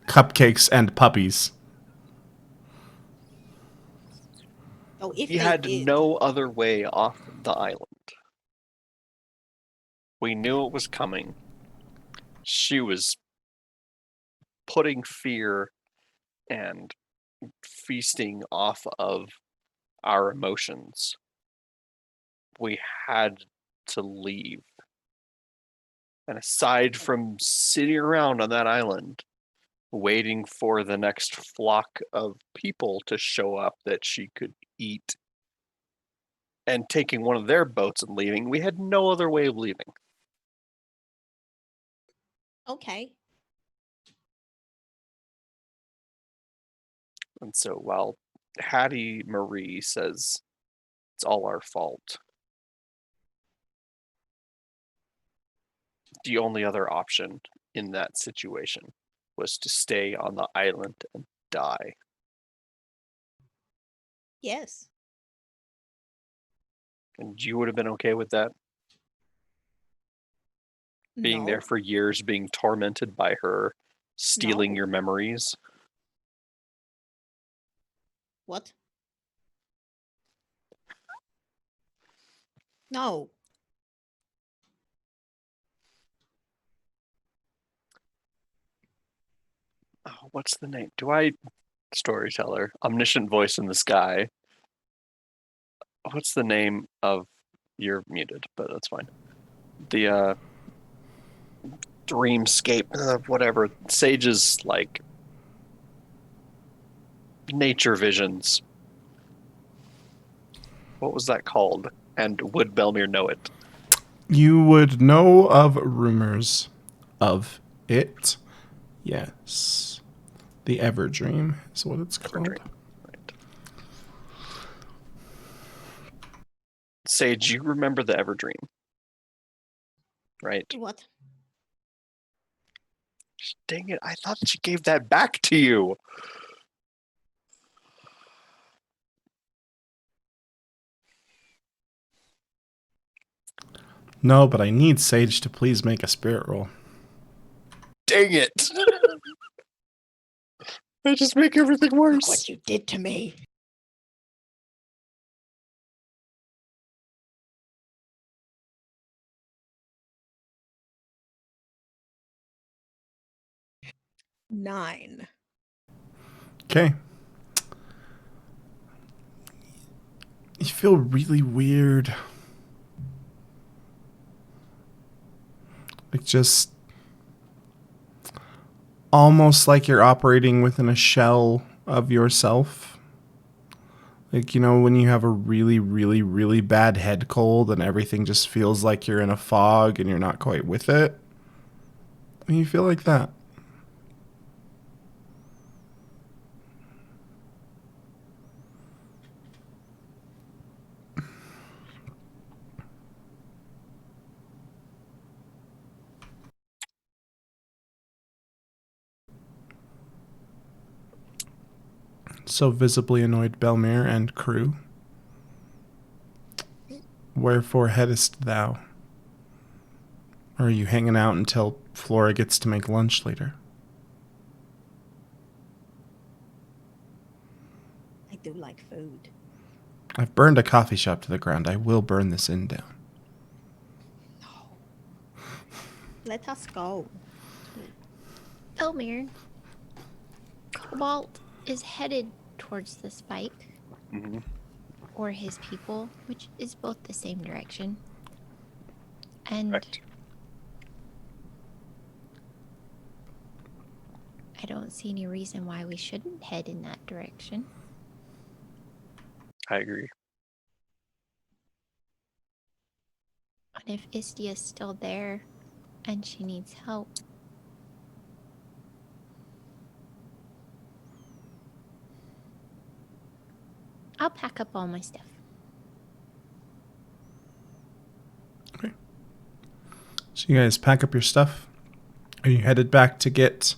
cupcakes and puppies. Oh, if We they had did. no other way off the island. We knew it was coming. She was putting fear and feasting off of our emotions. We had to leave. And aside from sitting around on that island, waiting for the next flock of people to show up that she could eat, and taking one of their boats and leaving, we had no other way of leaving. Okay. And so while Hattie Marie says it's all our fault, the only other option in that situation was to stay on the island and die. Yes. And you would have been okay with that? Being there No. for years, being tormented by her, stealing No. your memories? What? No. Oh, what's the name? Storyteller, omniscient voice in the sky. What's the name of, you're muted, but that's fine. The dreamscape, whatever, Sage's like nature visions. What was that called? And would Belmere know it? You would know of rumors of it. Yes. The Everdream is what it's called. Everdream. Right. Sage, you remember the Everdream, right? What? Dang it, I thought she gave that back to you. No, but I need Sage to please make a spirit roll. Dang it. I just make everything Look worse. what you did to me. Nine. Okay. You feel really weird. Like just almost like you're operating within a shell of yourself. Like, you know, when you have a really, really, really bad head cold and everything just feels like you're in a fog and you're not quite with it. And you feel like that. So visibly annoyed Belmere and crew. Wherefore headest thou? Or are you hanging out until Flora gets to make lunch later? I do like food. I've burned a coffee shop to the ground. I will burn this inn down. No. Let us go. Elmir, Cobalt is headed towards the spike, Mhm. or his people, which is both the same direction. And Correct. I don't see any reason why we shouldn't head in that direction. I agree. And if Istia's still there and she needs help, I'll pack up all my stuff. Okay. So you guys pack up your stuff. Are you headed back to get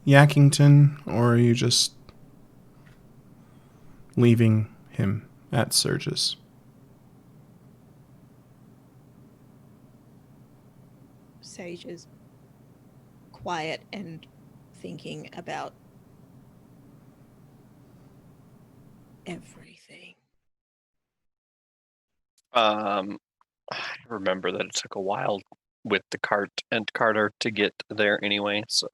Yakington, or are you just leaving him at Surge's? Sage is quiet and thinking about everything. I remember that it took a while with the cart and Carter to get there anyway, so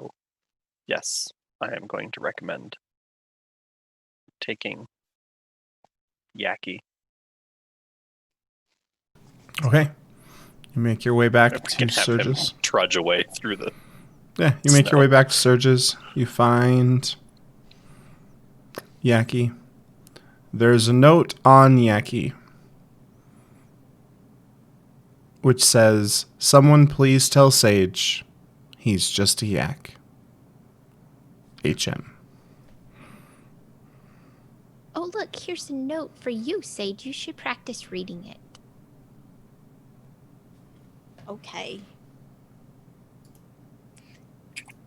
yes, I am going to recommend taking Yaki. Okay. You make your way back We to can have him Surges. trudge away through the. Yeah, you make your Snow. way back to Surges. You find Yaki. There's a note on Yaki which says, "Someone please tell Sage he's just a yak. HM." Oh, look, here's a note for you, Sage. You should practice reading it. Okay.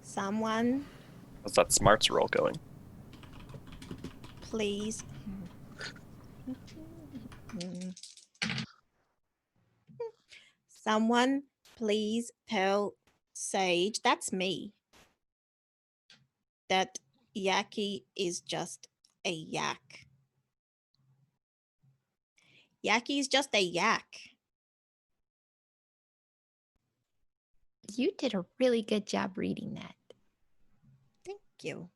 Someone, How's that smarts roll going? please. Someone, please tell Sage, that's me, that Yaki is just a yak. Yaki is just a yak. You did a really good job reading that. Thank you.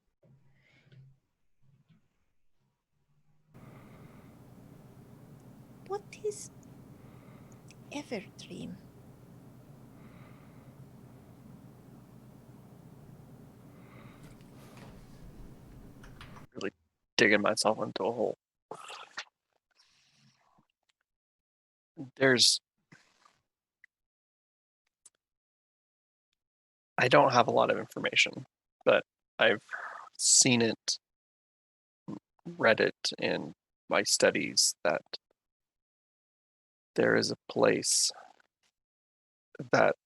What is Everdream? Really digging myself into a hole. I don't have a lot of information, but I've seen it, read it in my studies that there is a place that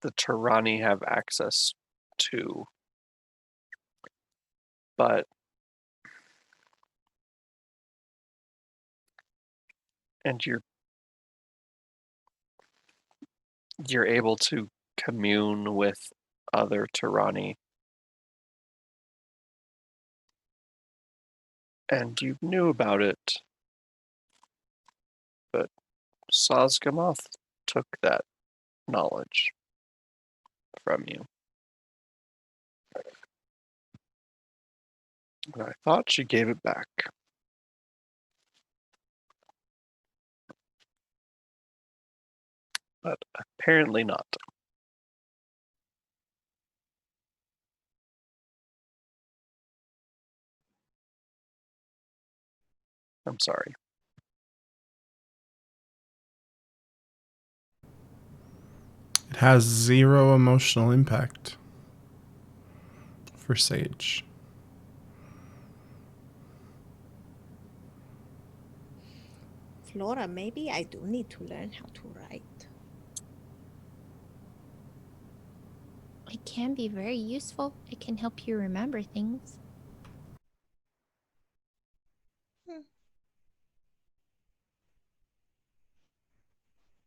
the Tirani have access to, but and you're able to commune with other Tirani, and you knew about it, but Sazgamoth took that knowledge from you. And I thought she gave it back. But apparently not. I'm sorry. It has 0 emotional impact for Sage. Flora, maybe I do need to learn how to write. It can be very useful. It can help you remember things.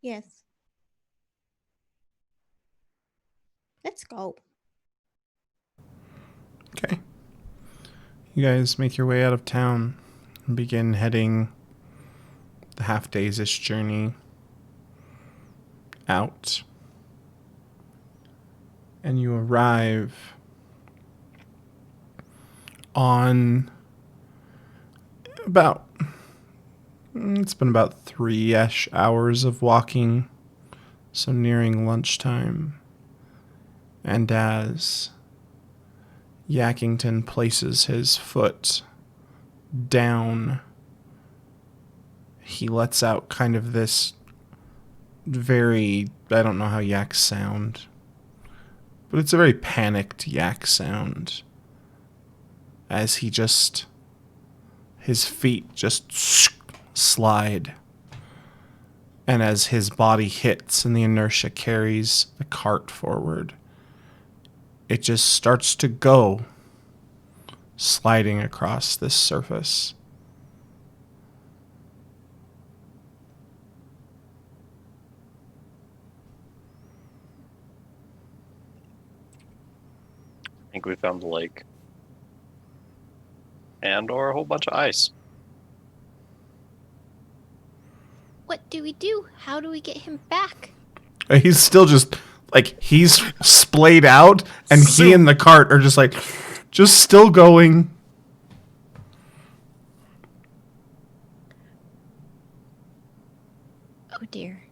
Yes. Let's go. Okay. You guys make your way out of town and begin heading the half-days-ish journey out. And you arrive on it's been about 3-ish hours of walking, so nearing lunchtime. And as Yakington places his foot down, he lets out kind of this very, I don't know how yaks sound, but it's a very panicked yak sound as his feet just slide, and as his body hits and the inertia carries the cart forward, it just starts to go, sliding across this surface. I think we found the lake. And or a whole bunch of ice. What do we do? How do we get him back? He's still just, like, he's splayed out, and he and the cart are just, like, just still going. Oh dear.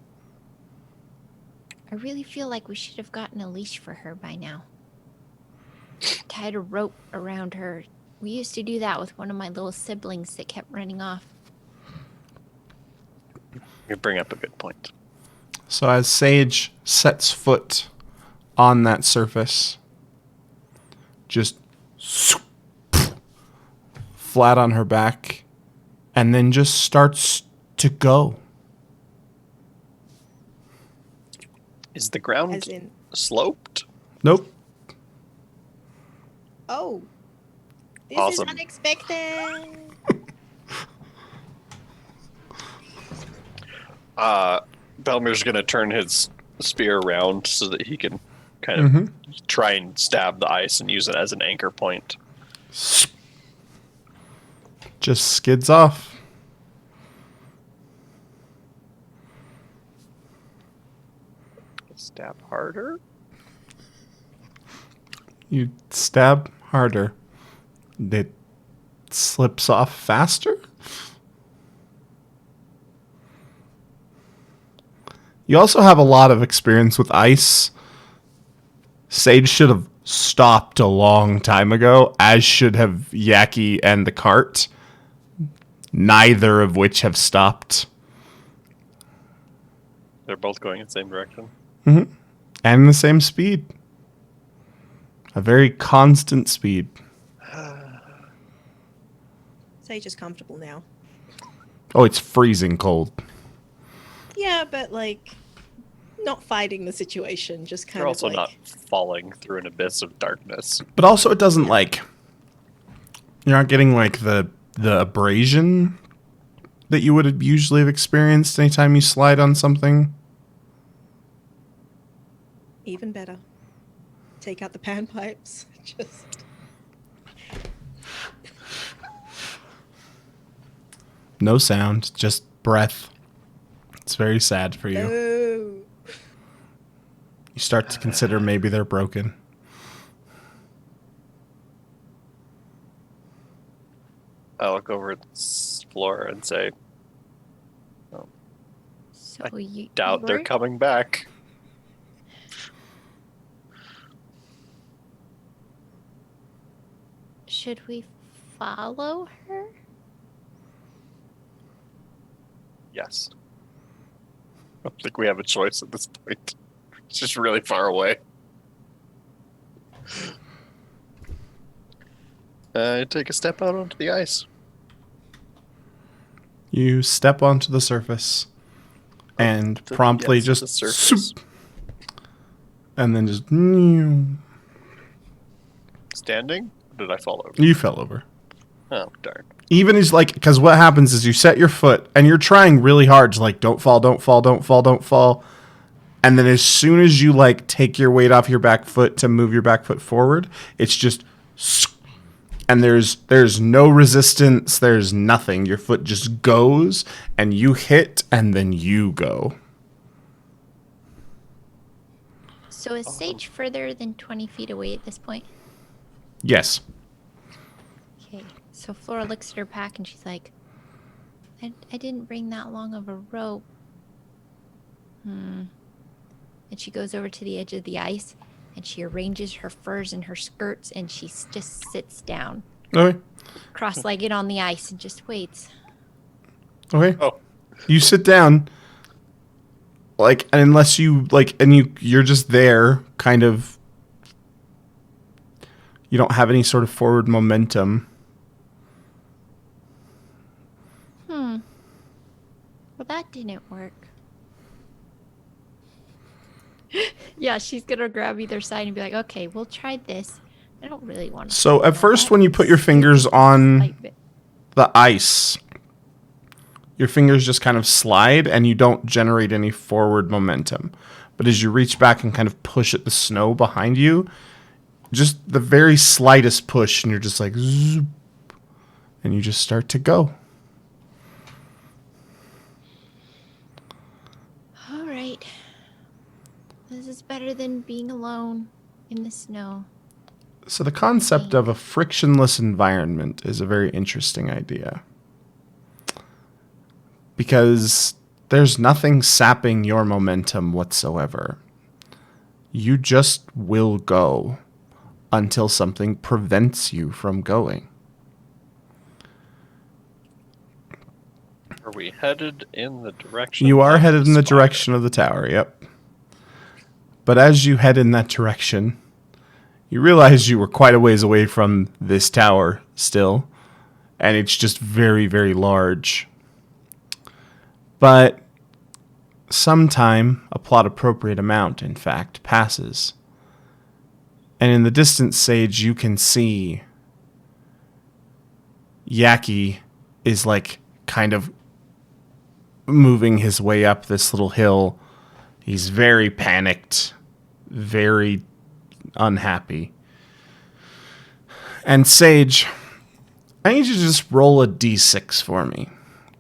I really feel like we should have gotten a leash for her by now. Tied a rope around her. We used to do that with one of my little siblings that kept running off. You bring up a good point. So as Sage sets foot on that surface, just flat on her back, and then just starts to go. Is the ground As in, sloped? Nope. oh, this Awesome. is unexpected. Belmir's going to turn his spear around so that he can kind of try and stab the ice and use it as an anchor point. Just skids off. Stab harder? You stab harder. It slips off faster. You also have a lot of experience with ice. Sage should have stopped a long time ago, as should have Yaki and the cart. Neither of which have stopped. They're both going in the same direction. And the same speed. A very constant speed. Sage is comfortable now. Oh, it's freezing cold. Yeah, but like, not fighting the situation, just kind They're of also like. not falling through an abyss of darkness. But also it doesn't like... You're not getting like the abrasion that you would have usually have experienced anytime you slide on something. Even better. Take out the panpipes. Just. No sound, just breath. It's very sad for you. Oh. You start to consider maybe they're broken. I look over at Flora and say, So you doubt they're were- coming back. Should we follow her? Yes. I don't think we have a choice at this point. It's just really far away. Take a step out onto the ice. You step onto the surface and The- promptly yes, just the surface. swoop, and then just Standing? Or did I fall over? you fell over. Oh, darn. Even as like, because what happens is you set your foot and you're trying really hard to like, don't fall, don't fall, don't fall, don't fall. And then as soon as you like take your weight off your back foot to move your back foot forward, it's just, and there's no resistance. There's nothing. Your foot just goes and you hit and then you go. So is Sage further than 20 feet away at this point? Yes. Okay. So Flora looks at her pack and she's like, I didn't bring that long of a rope. And she goes over to the edge of the ice and she arranges her furs and her skirts and she just sits down, Okay. cross-legged on the ice and just waits. Okay. Oh, You sit down, like, and unless you like, and you're just there, kind of. You don't have any sort of forward momentum. Well, that didn't work. Yeah, she's gonna grab either side and be like, okay, we'll try this. I don't really want to. So at first, when you put your fingers on the ice, your fingers just kind of slide and you don't generate any forward momentum. But as you reach back and kind of push at the snow behind you, just the very slightest push and you're just like, zoop, and you just start to go. better than being alone in the snow. So the concept of a frictionless environment is a very interesting idea. Because there's nothing sapping your momentum whatsoever. You just will go until something prevents you from going. Are we headed in the direction? You are of headed in the spire? direction of the tower, yep. But as you head in that direction, you realize you were quite a ways away from this tower still, and it's just very, very large. But sometime, a plot appropriate amount, in fact, passes. And in the distance, Sage, you can see Yaki is like kind of moving his way up this little hill. He's very panicked, very unhappy. And Sage, I need you to just roll a d6 for me.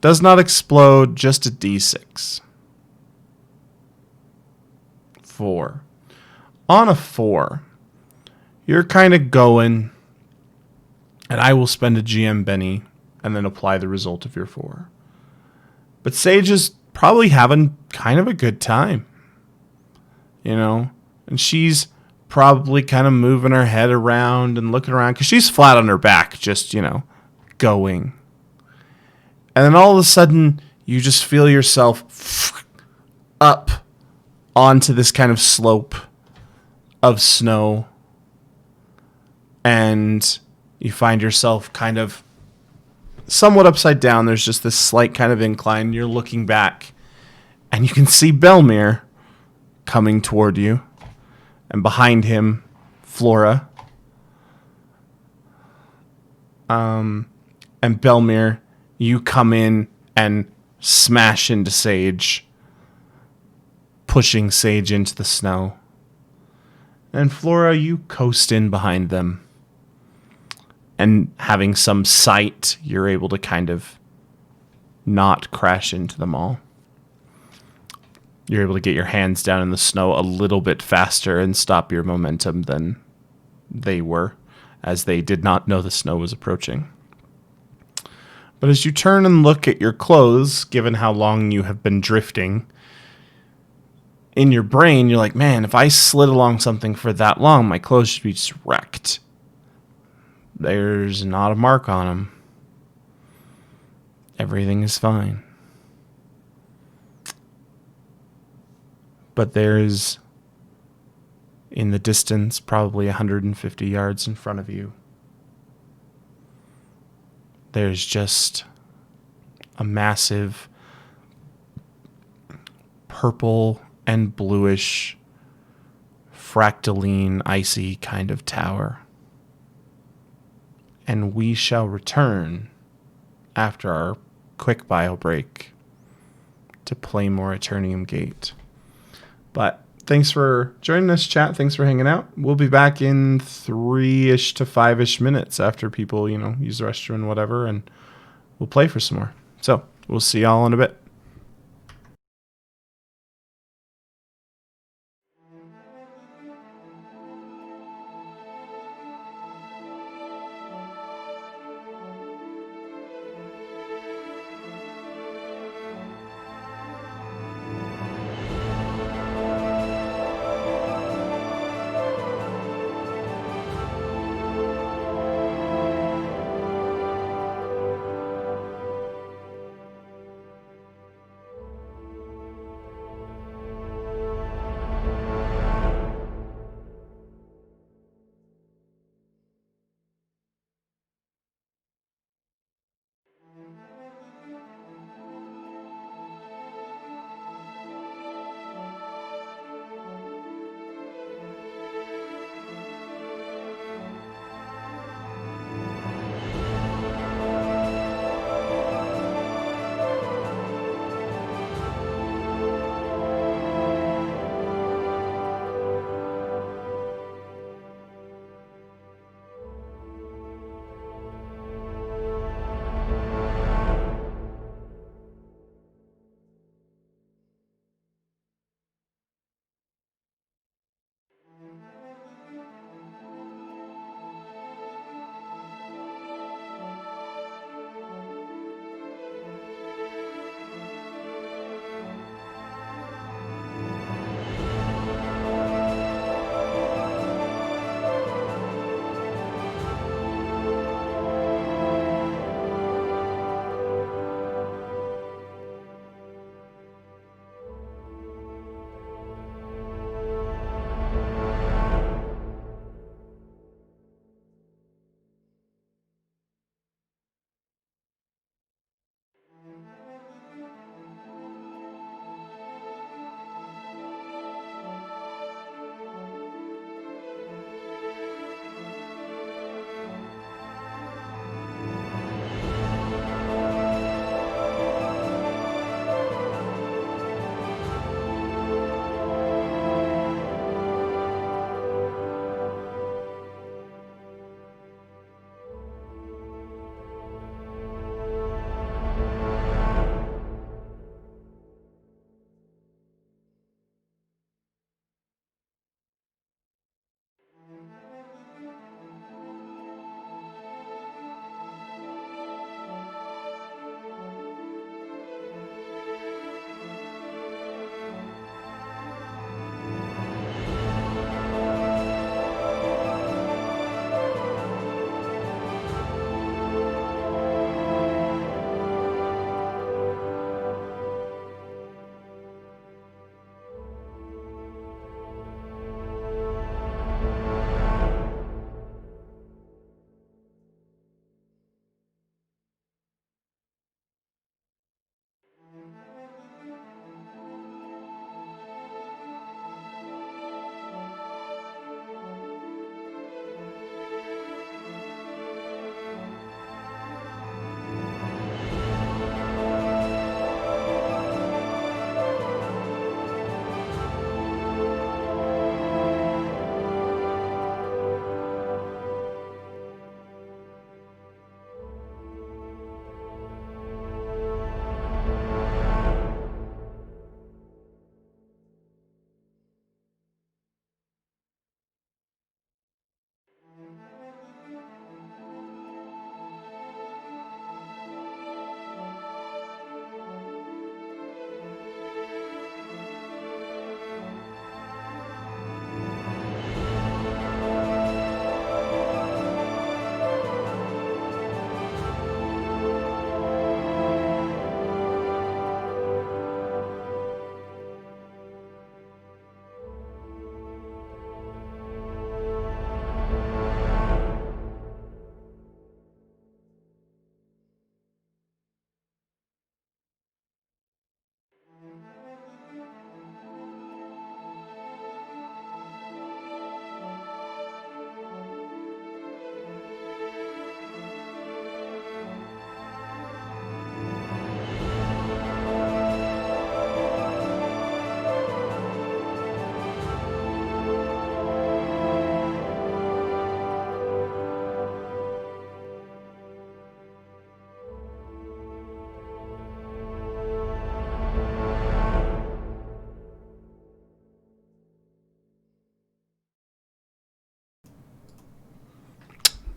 Does not explode, just a d6. 4. On a 4, you're kind of going, and I will spend a GM Benny and then apply the result of your 4. But Sage is probably having kind of a good time, you know? And she's probably kind of moving her head around and looking around because she's flat on her back, just, going. And then all of a sudden, you just feel yourself up onto this kind of slope of snow. And you find yourself kind of somewhat upside down. There's just this slight kind of incline. You're looking back, and you can see Belmir coming toward you. And behind him, Flora. And Belmir, you come in and smash into Sage, pushing Sage into the snow. And Flora, you coast in behind them. And having some sight, you're able to kind of not crash into them all. You're able to get your hands down in the snow a little bit faster and stop your momentum than they were, as they did not know the snow was approaching. But as you turn and look at your clothes, given how long you have been drifting, in your brain, you're like, man, if I slid along something for that long, my clothes should be just wrecked. There's not a mark on them. Everything is fine. But there's, in the distance, probably 150 yards in front of you, there's just a massive purple and bluish, fractaline, icy kind of tower. And we shall return after our quick bio break to play more Aeternium Gate. But thanks for joining us, chat. Thanks for hanging out. We'll be back in 3-ish to 5-ish minutes after people, use the restroom and whatever, and we'll play for some more. So we'll see y'all in a bit.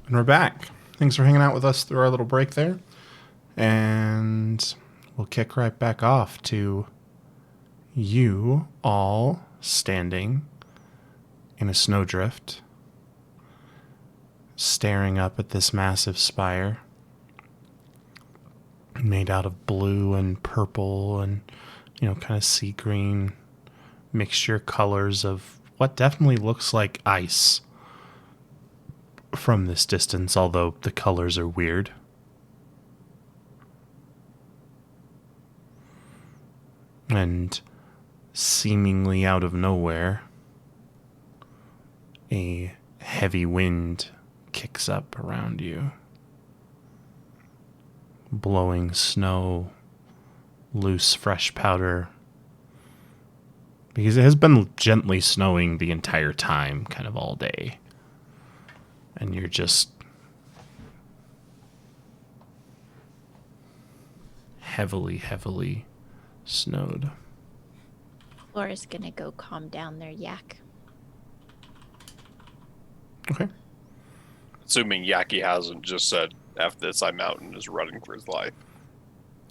And we're back. Thanks for hanging out with us through our little break there. And we'll kick right back off to you all standing in a snowdrift, staring up at this massive spire made out of blue and purple and, kind of sea green mixture colors of what definitely looks like ice from this distance, although the colors are weird. And seemingly out of nowhere, a heavy wind kicks up around you, blowing snow, loose fresh powder, because it has been gently snowing the entire time, kind of all day. And you're just heavily snowed. Laura's gonna go calm down their yak. Okay. Assuming Yaki hasn't just said, F this, I'm out, and is running for his life.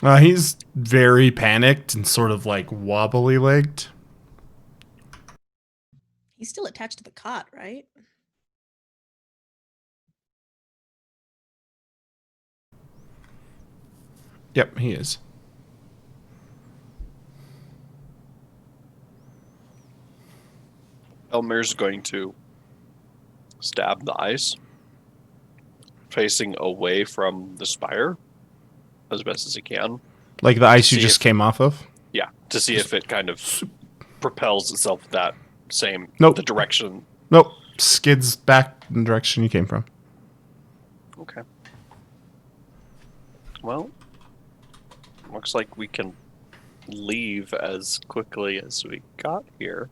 He's very panicked and sort of like wobbly legged. He's still attached to the cot, right? Yep, he is. Elmer's going to stab the ice, facing away from the spire as best as he can. Like the ice you See just if- came off of? Yeah, to see if it kind of propels itself that same Nope. the direction. Nope. Skids back in the direction you came from. Okay. Well, looks like we can leave as quickly as we got here.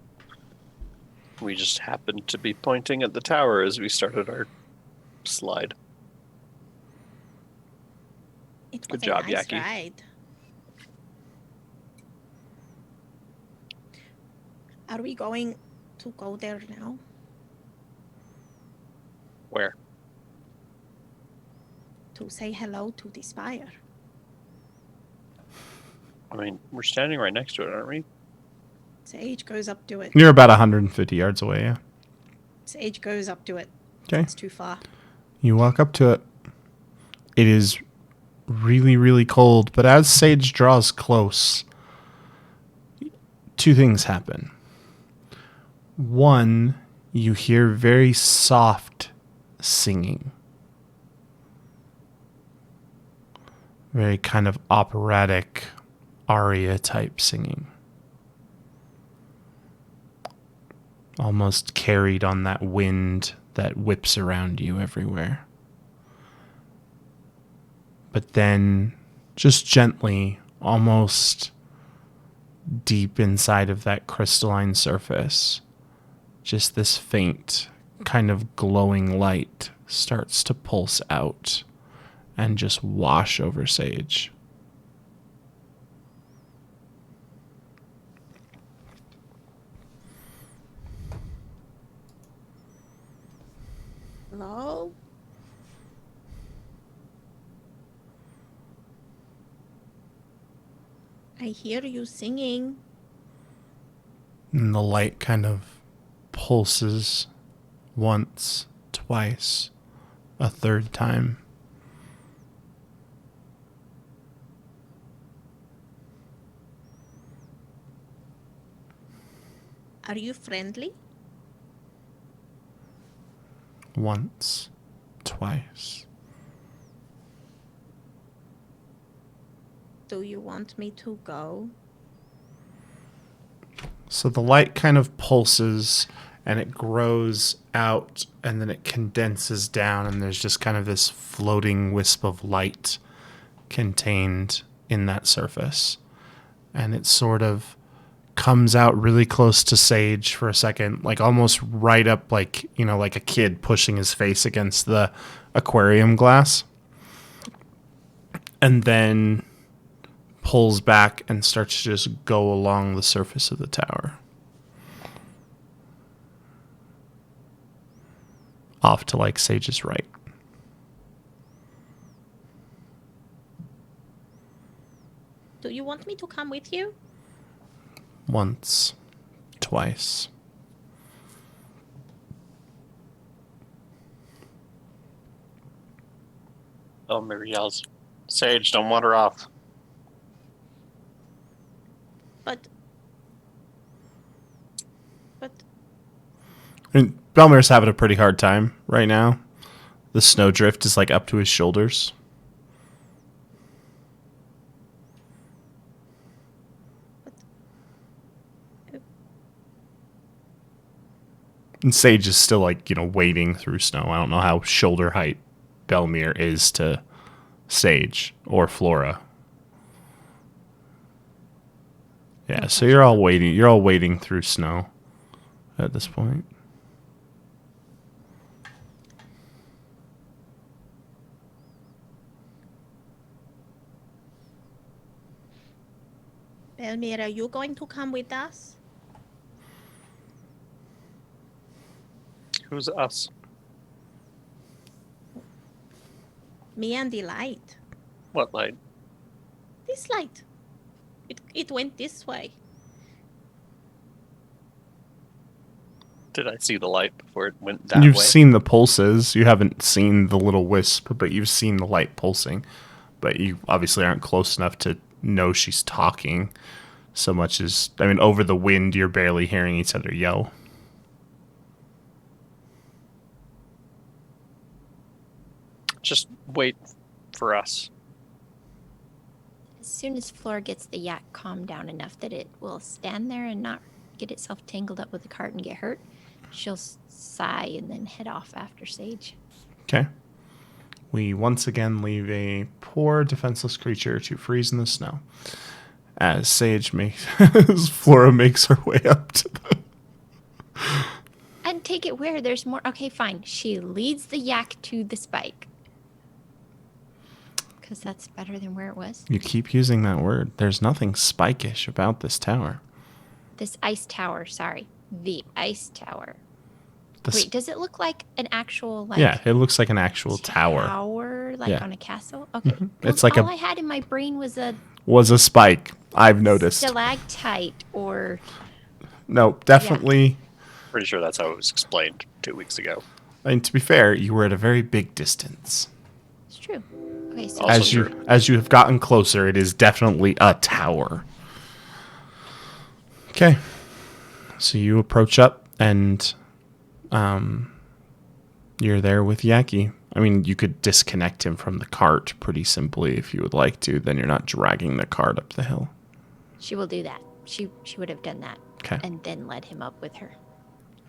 We just happened to be pointing at the tower as we started our slide. It Good was job, a nice Yaki. ride. Are we going to go there now? Where? To say hello to the spire? I mean, we're standing right next to it, aren't we? Sage goes up to it. You're about 150 yards away, yeah. Sage goes up to it. Okay. It's too far. You walk up to it. It is really cold, but as Sage draws close, two things happen. One, you hear very soft singing. Very kind of operatic aria type singing. Almost carried on that wind that whips around you everywhere. But then, just gently, almost deep inside of that crystalline surface, just this faint, kind of glowing light starts to pulse out and just wash over Sage. Hello? I hear you singing. And the light kind of pulses once, twice, a third time. Are you friendly? Once, twice. Do you want me to go? So the light kind of pulses and it grows out and then it condenses down and there's just kind of this floating wisp of light contained in that surface. And it sort of comes out really close to Sage for a second, like almost right up like, like a kid pushing his face against the aquarium glass. And then pulls back and starts to just go along the surface of the tower. Off to like Sage's right. Do you want me to come with you? Once. Twice. Belmir yells, Sage, don't wander off. But I mean, Belmir's having a pretty hard time right now. The snowdrift is like up to his shoulders. And Sage is still like, wading through snow. I don't know how shoulder height Belmir is to Sage or Flora. Yeah, so you're all wading through snow at this point. Belmir, are you going to come with us? Who's us? Me and the light. What light? This light. It went this way. Did I see the light before it went that You've way? seen the pulses. You haven't seen the little wisp, but you've seen the light pulsing. But you obviously aren't close enough to know she's talking so much as... I mean, over the wind, you're barely hearing each other yell. Just wait for us. As soon as Flora gets the yak calmed down enough that it will stand there and not get itself tangled up with the cart and get hurt, she'll sigh and then head off after Sage. Okay. We once again leave a poor defenseless creature to freeze in the snow. As as Flora makes her way up to the... And take it where there's more. Okay, fine. She leads the yak to the spike. Because that's better than where it was. You keep using that word. There's nothing spikish about this tower. This ice tower, sorry. The ice tower. The Wait, does it look like an actual, like... Yeah, it looks like an actual tower. Tower, like Yeah. on a castle? Okay. Mhm. Well, It's like all I had in my brain was a was a spike. I've noticed. stalactite or... No, definitely. Pretty sure that's how it was explained 2 weeks ago. And to be fair, you were at a very big distance. It's true. Okay, so... Also As true. as you have gotten closer, it is definitely a tower. Okay. So you approach up and you're there with Yaki. I mean, you could disconnect him from the cart pretty simply if you would like to. Then you're not dragging the cart up the hill. She will do that. She would have done that. Okay. And then led him up with her.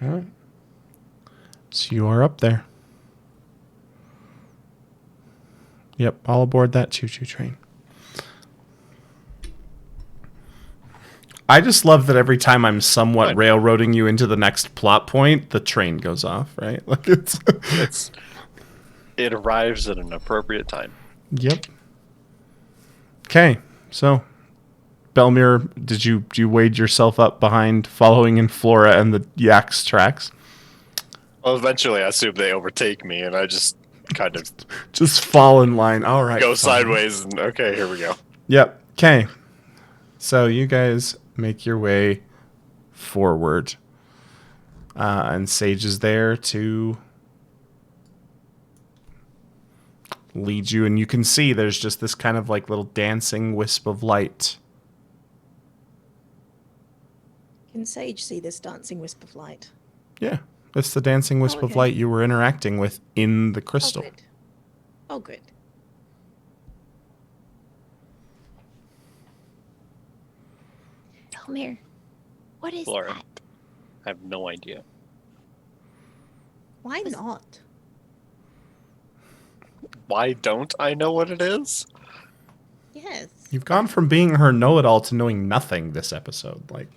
All right. So you are up there. Yep, all aboard that choo-choo train. I just love that every time I'm somewhat What? railroading you into the next plot point, the train goes off, right? Like It arrives at an appropriate time. Yep. Okay, so Belmir, did you wade yourself up behind following in Flora and the Yak's tracks? Well, eventually I assume they overtake me, and I just kind of Just fall in line. All right. go fine. sideways, and okay, here we go. Yep. Okay. So you guys make your way forward. And Sage is there to lead you. And you can see there's just this kind of like little dancing wisp of light. Can Sage see this dancing wisp of light? Yeah. It's the dancing wisp of okay. light you were interacting with in the Oh, crystal. good. Oh, good. Belmir, what is Flora. that? I have no idea. Why not? Why don't I know what it is? Yes. You've gone from being her know-it-all to knowing nothing this episode. Like,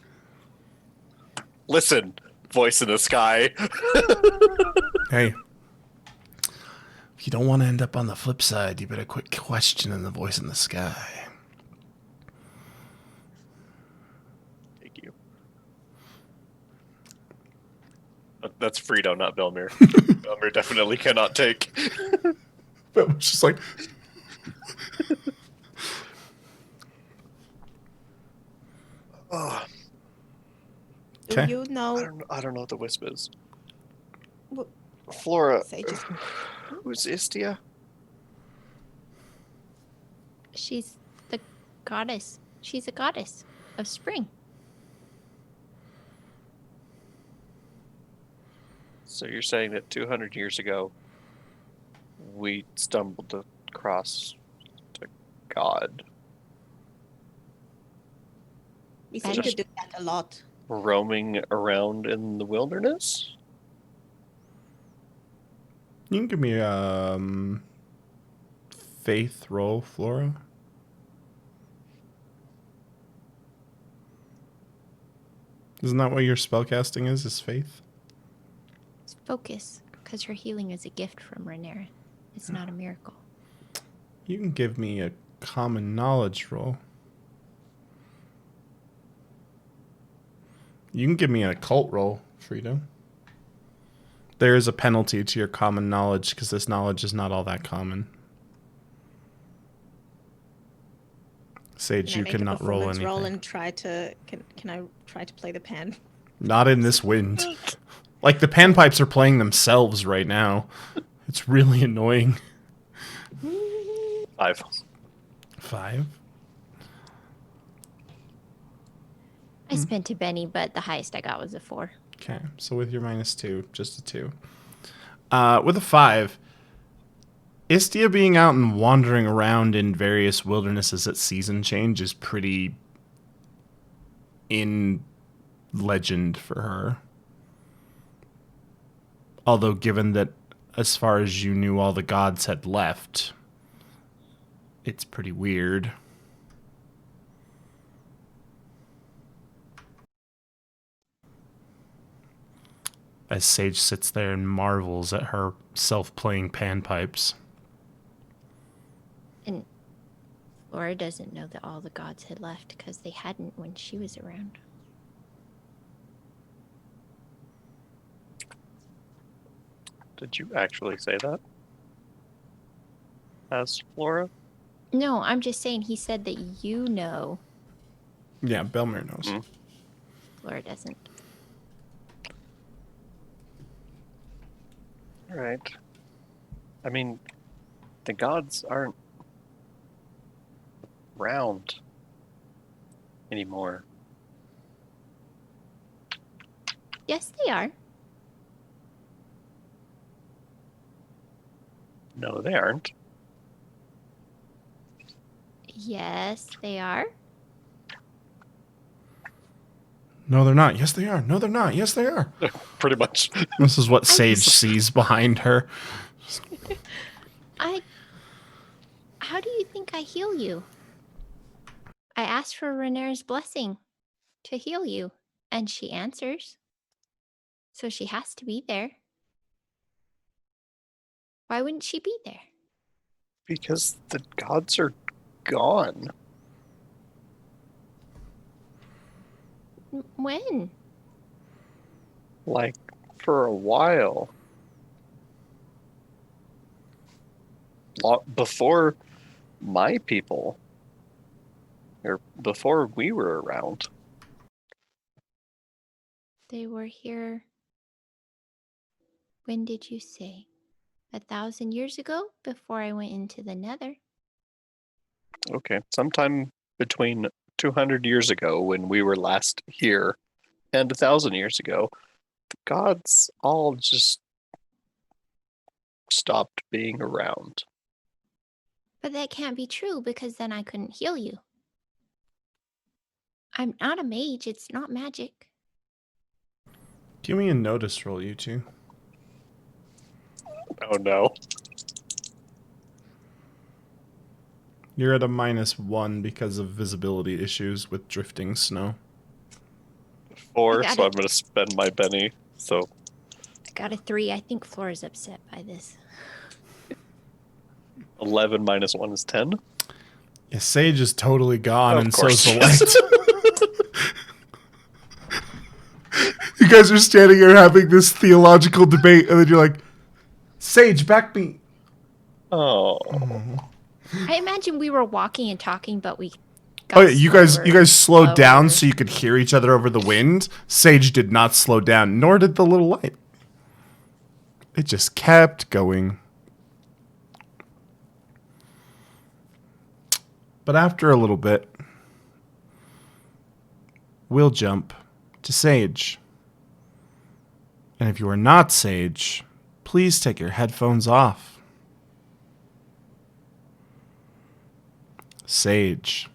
Listen, voice in the sky. hey, if you don't want to end up on the flip side, you better quit questioning the voice in the sky. Thank you. That's Frito, not Belmir. Belmir definitely cannot take. But it's just like... Oh, Do 'Kay. you know? I don't know what the wisp is. Wh- Flora, Sage is who's Istia? She's the goddess. She's a goddess of spring. So you're saying that 200 years ago, we stumbled across to God, We I seem to don't- do that a lot. roaming around in the wilderness? You can give me faith roll, Flora. Isn't that what your spellcasting is faith? It's focus, because her healing is a gift from Rhaenyra. It's not a miracle. You can give me a common knowledge roll. You can give me an occult roll, Frida. There is a penalty to your common knowledge because this knowledge is not all that common. Sage, Can I you make a cannot roll performance anything. roll and try to? Can I try to play the pan? Not in this wind. Like, the panpipes are playing themselves right now. It's really annoying. 5. 5? I spent a Benny, but the highest I got was a 4. Okay, so with your -2, just a 2. With a 5, Istia being out and wandering around in various wildernesses at season change is pretty in legend for her. Although, given that as far as you knew all the gods had left, it's pretty weird. As Sage sits there and marvels at her self-playing panpipes. And Laura doesn't know that all the gods had left because they hadn't when she was around. Did you actually say that? As Flora? No, I'm just saying he said that you know. Yeah, Belmere knows. Mm. Laura doesn't. Alright. I mean, the gods aren't round anymore. Yes, they are. No, they aren't. Yes, they are. No, they're not. Yes, they are. No, they're not. Yes, they are. Pretty much. This is what Sage sees behind her. How do you think I heal you? I asked for Rhaenyra's blessing to heal you, and she answers. So she has to be there. Why wouldn't she be there? Because the gods are gone. When? Like, for a while. Before my people. Or before we were around. They were here. When did you say? 1,000 years ago? Before I went into the nether. Okay, sometime between 200 years ago when we were last here and 1,000 years ago, the gods all just stopped being around. But that can't be true because then I couldn't heal you. I'm not a mage. It's not magic. Give me a notice roll, you two. Oh no. You're at a -1 because of visibility issues with drifting snow. 4, I got so it. I'm going to spend my Benny. So I got a 3. I think Flora's upset by this. 11 minus 1 is 10. Yeah, Sage is totally gone, Of and course. so's the light. You guys are standing here having this theological debate, and then you're like, Sage, back me. Oh. I imagine we were walking and talking, but we Oh, yeah, you guys slower, slowed down slower. so you could hear each other over the wind. Sage did not slow down, nor did the little light. It just kept going. But after a little bit, we'll jump to Sage. And if you are not Sage, please take your headphones off. Sage,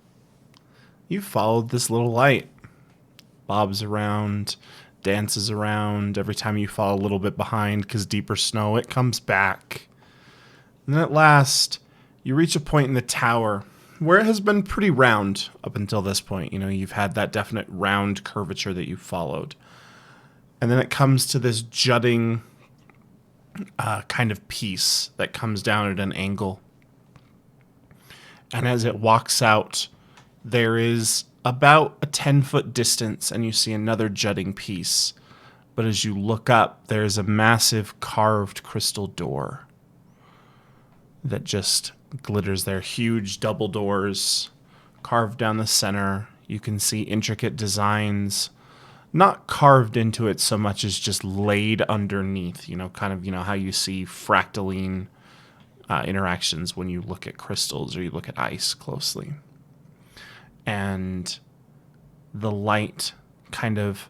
you followed this little light. Bobs around, dances around. Every time you fall a little bit behind because deeper snow, it comes back. And then at last, you reach a point in the tower where it has been pretty round up until this point. You know, you've had that definite round curvature that you've followed. And then it comes to this jutting kind of piece that comes down at an angle. And as it walks out, there is about a 10-foot distance, and you see another jutting piece. But as you look up, there's a massive carved crystal door that just glitters there. Huge double doors carved down the center. You can see intricate designs, not carved into it so much as just laid underneath, you know, kind of, you know, how you see fractaline interactions when you look at crystals or you look at ice closely. And the light kind of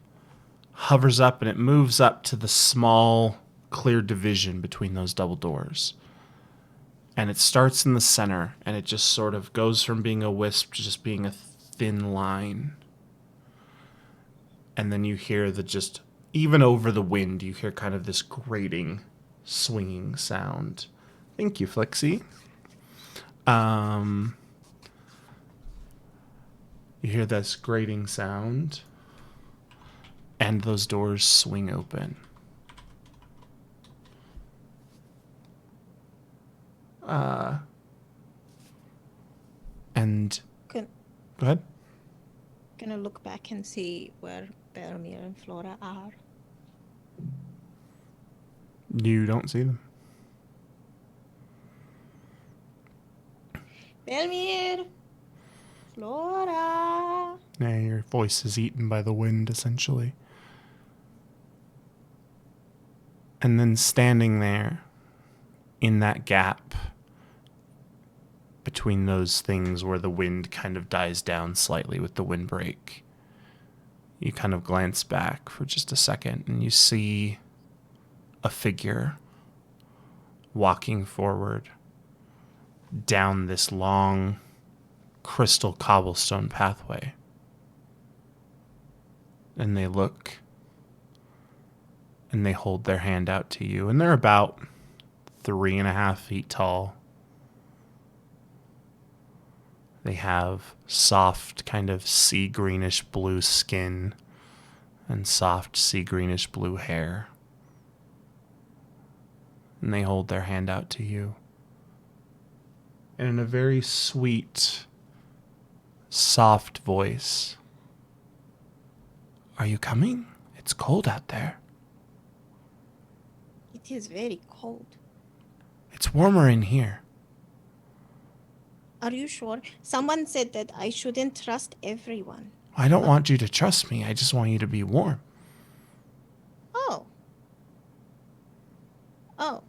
hovers up and it moves up to the small, clear division between those double doors. And it starts in the center, and it just sort of goes from being a wisp to just being a thin line. And then you hear even over the wind, you hear kind of this grating, swinging sound. Thank you, Flixie. You hear this grating sound, and those doors swing open. And Can, go ahead. can I look back and see where Belmir and Flora are? You don't see them. Belmir! Flora! Yeah, your voice is eaten by the wind, essentially. And then standing there in that gap between those things where the wind kind of dies down slightly with the windbreak, you kind of glance back for just a second and you see a figure walking forward down this long crystal cobblestone pathway. And they look and they hold their hand out to you, and they're about 3.5 feet tall. They have soft, kind of sea greenish blue skin and soft sea greenish blue hair. And they hold their hand out to you. And in a very sweet, soft voice, "Are you coming? It's cold out there." It is very cold. "It's warmer in here." Are you sure? Someone said that I shouldn't trust everyone. "I don't want you to trust me. I just want you to be warm." Oh. Oh.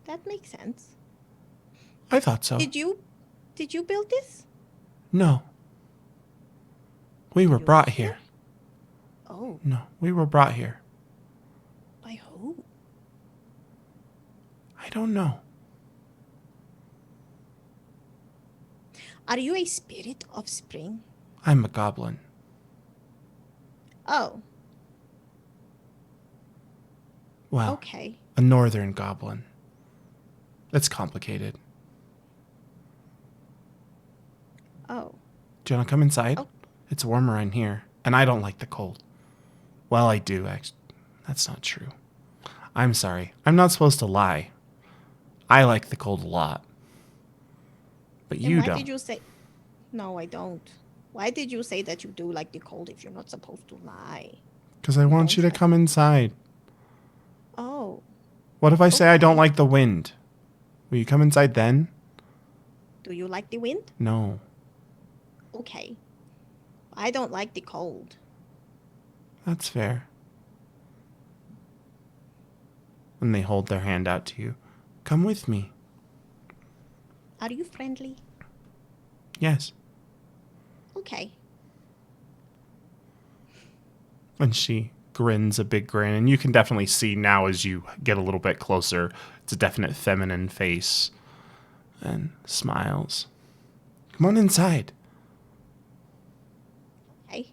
That makes sense. "I thought so." Did you build this? "No. We were You brought did? here." Oh, "No, we were brought here." by who? "I don't know." Are you a spirit of spring? "I'm a goblin." Oh, "Well, okay. a northern goblin. It's complicated." Oh, "Do you want to come inside? Oh. It's warmer in here, and I don't like the cold." "Well, I do, actually. That's not true. I'm sorry. I'm not supposed to lie. I like the cold a lot. But then you why don't." did you say? No, I don't. Why did you say that you do like the cold if you're not supposed to lie? "Because I want don't you to like- come inside." Oh, "What if I say I don't Okay. like the wind? Will you come inside then?" Do you like the wind? No. Okay. I don't like the cold. That's fair. And they hold their hand out to you. Come with me. Are you friendly? Yes. Okay. And she grins a big grin, and you can definitely see now as you get a little bit closer, it's a definite feminine face. And smiles. Come on inside. Okay.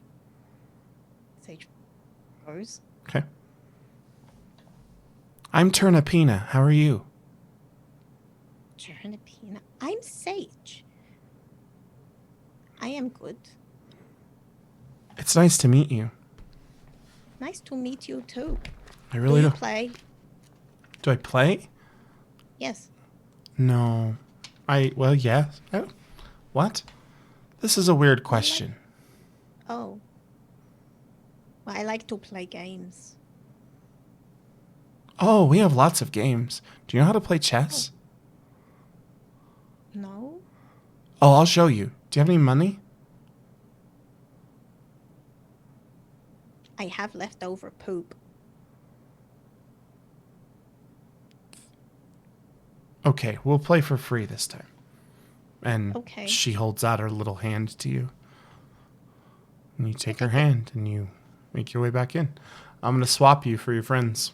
Sage goes. Okay. I'm Turnipina. How are you? Turnipina. I'm Sage. I am good. It's nice to meet you. Nice to meet you too. I Do really you don't. play? Do I play? Yes. No. Well, yeah. Oh, what? This is a weird question. Oh. Well, I like to play games. Oh, we have lots of games. Do you know how to play chess? No? Oh, I'll show you. Do you have any money? I have leftover poop. Okay, we'll play for free this time. And Okay. she holds out her little hand to you. And you take her hand and you make your way back in. I'm going to swap you for your friends.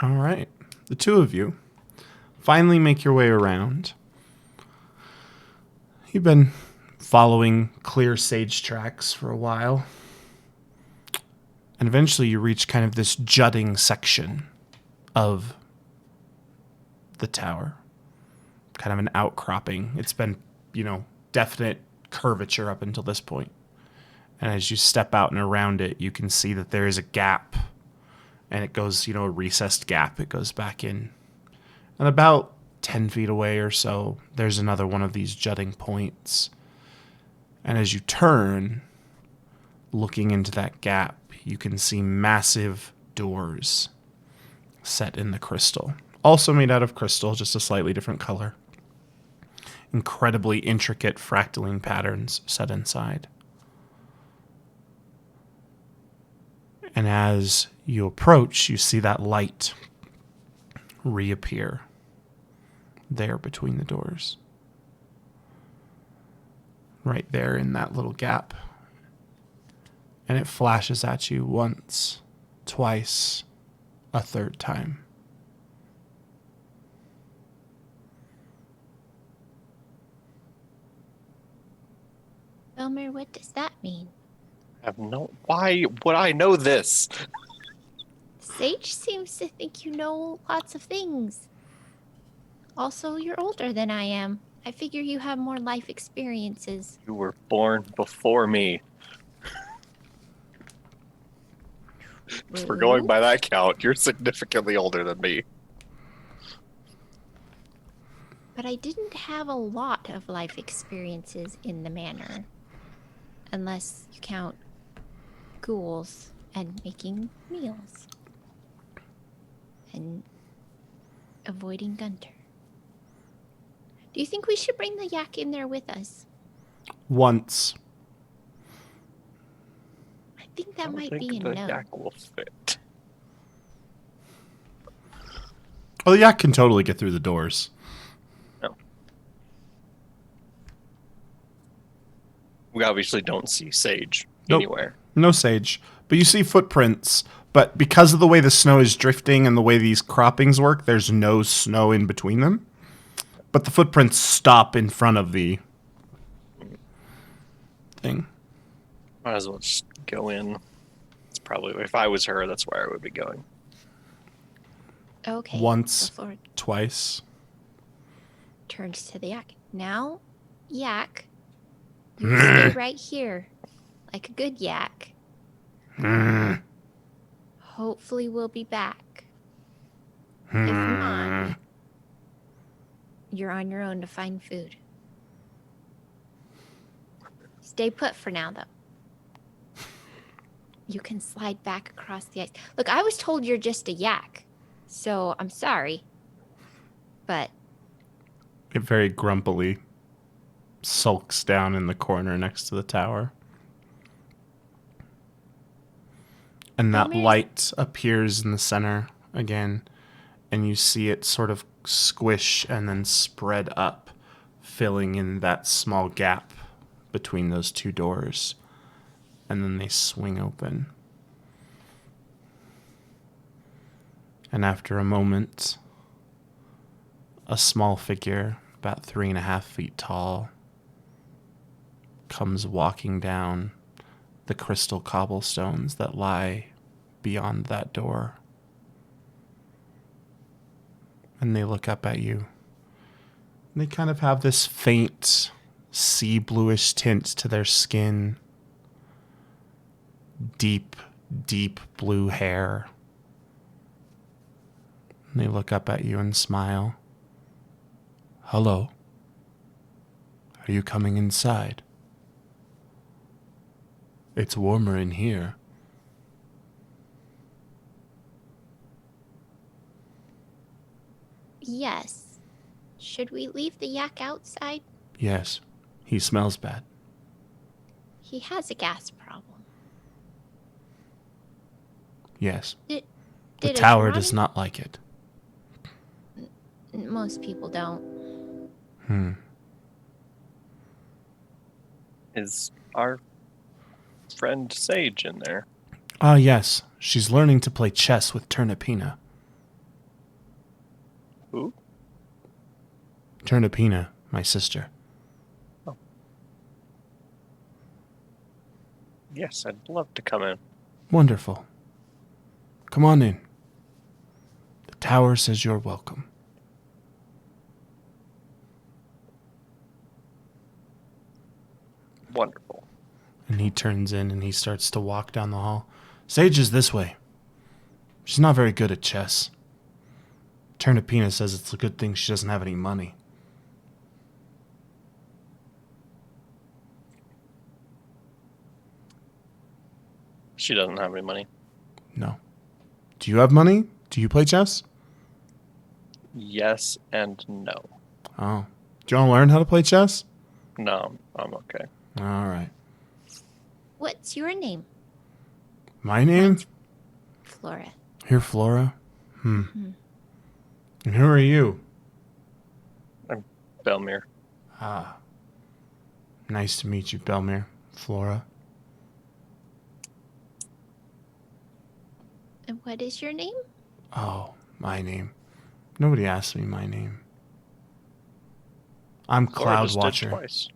All right. The two of you finally make your way around. You've been following clear sage tracks for a while. And eventually you reach kind of this jutting section of the tower. Kind of an outcropping. It's been, definite curvature up until this point. And as you step out and around it, you can see that there is a gap. And it goes, a recessed gap. It goes back in. And about 10 feet away or so, there's another one of these jutting points. And as you turn, looking into that gap, you can see massive doors set in the crystal. Also made out of crystal, just a slightly different color. Incredibly intricate fractaline patterns set inside. And as you approach, you see that light reappear there between the doors. Right there in that little gap. And it flashes at you once, twice, a third time. Elmer, what does that mean? Why would I know this? Sage seems to think you know lots of things. Also, you're older than I am. I figure you have more life experiences. You were born before me. If we're going by that count, you're significantly older than me. But I didn't have a lot of life experiences in the manor. Unless you count ghouls and making meals. And avoiding Gunter. Do you think we should bring the yak in there with us? Once. I think that might think be a the no. yak will fit. Oh, the yak can totally get through the doors. No. We obviously don't see Sage Nope. anywhere. No sage. But you see footprints. But because of the way the snow is drifting and the way these croppings work, there's no snow in between them. But the footprints stop in front of the thing. Might as well just go in. It's probably, if I was her, that's where I would be going. Okay. Once. The Lord Twice. turns to the yak. Now, yak, you stay right here. Like a good yak. Hopefully we'll be back. If not, you're on your own to find food. Stay put for now, though. You can slide back across the ice. Look, I was told you're just a yak, so I'm sorry. But It very grumpily sulks down in the corner next to the tower. And that Belmir's- light appears in the center again, and you see it sort of squish and then spread up, filling in that small gap between those two doors. And then they swing open. And after a moment, a small figure, about 3.5 feet tall, comes walking down the crystal cobblestones that lie beyond that door. And they look up at you. And they kind of have this faint sea bluish tint to their skin. Deep, deep blue hair. And they look up at you and smile. Hello. Are you coming inside? It's warmer in here. yes. Should we leave the yak outside? Yes, he smells bad. He has a gas problem. Yes, the Did tower Aeternium? does not like it. Most people don't. Is our friend Sage in there? Ah, yes, she's learning to play chess with Turnipina. Who? Turnipina, my sister. Yes, I'd love to come in. Wonderful. Come on in. The tower says you're welcome. Wonderful. And he turns in and he starts to walk down the hall. Sage is this way. She's not very good at chess. Turnipina says it's a good thing she doesn't have any money. She doesn't have any money. No. Do you have money? Do you play chess? Yes and no. Oh. Do you want to learn how to play chess? No, I'm okay. All right. What's your name? My name? Flora. You're Flora? And who are you? Belmir. Ah. Nice to meet you, Belmir. Flora. And what is your name? Oh, my name. Nobody asked me my name. I'm Flora Cloud just did Watcher. twice.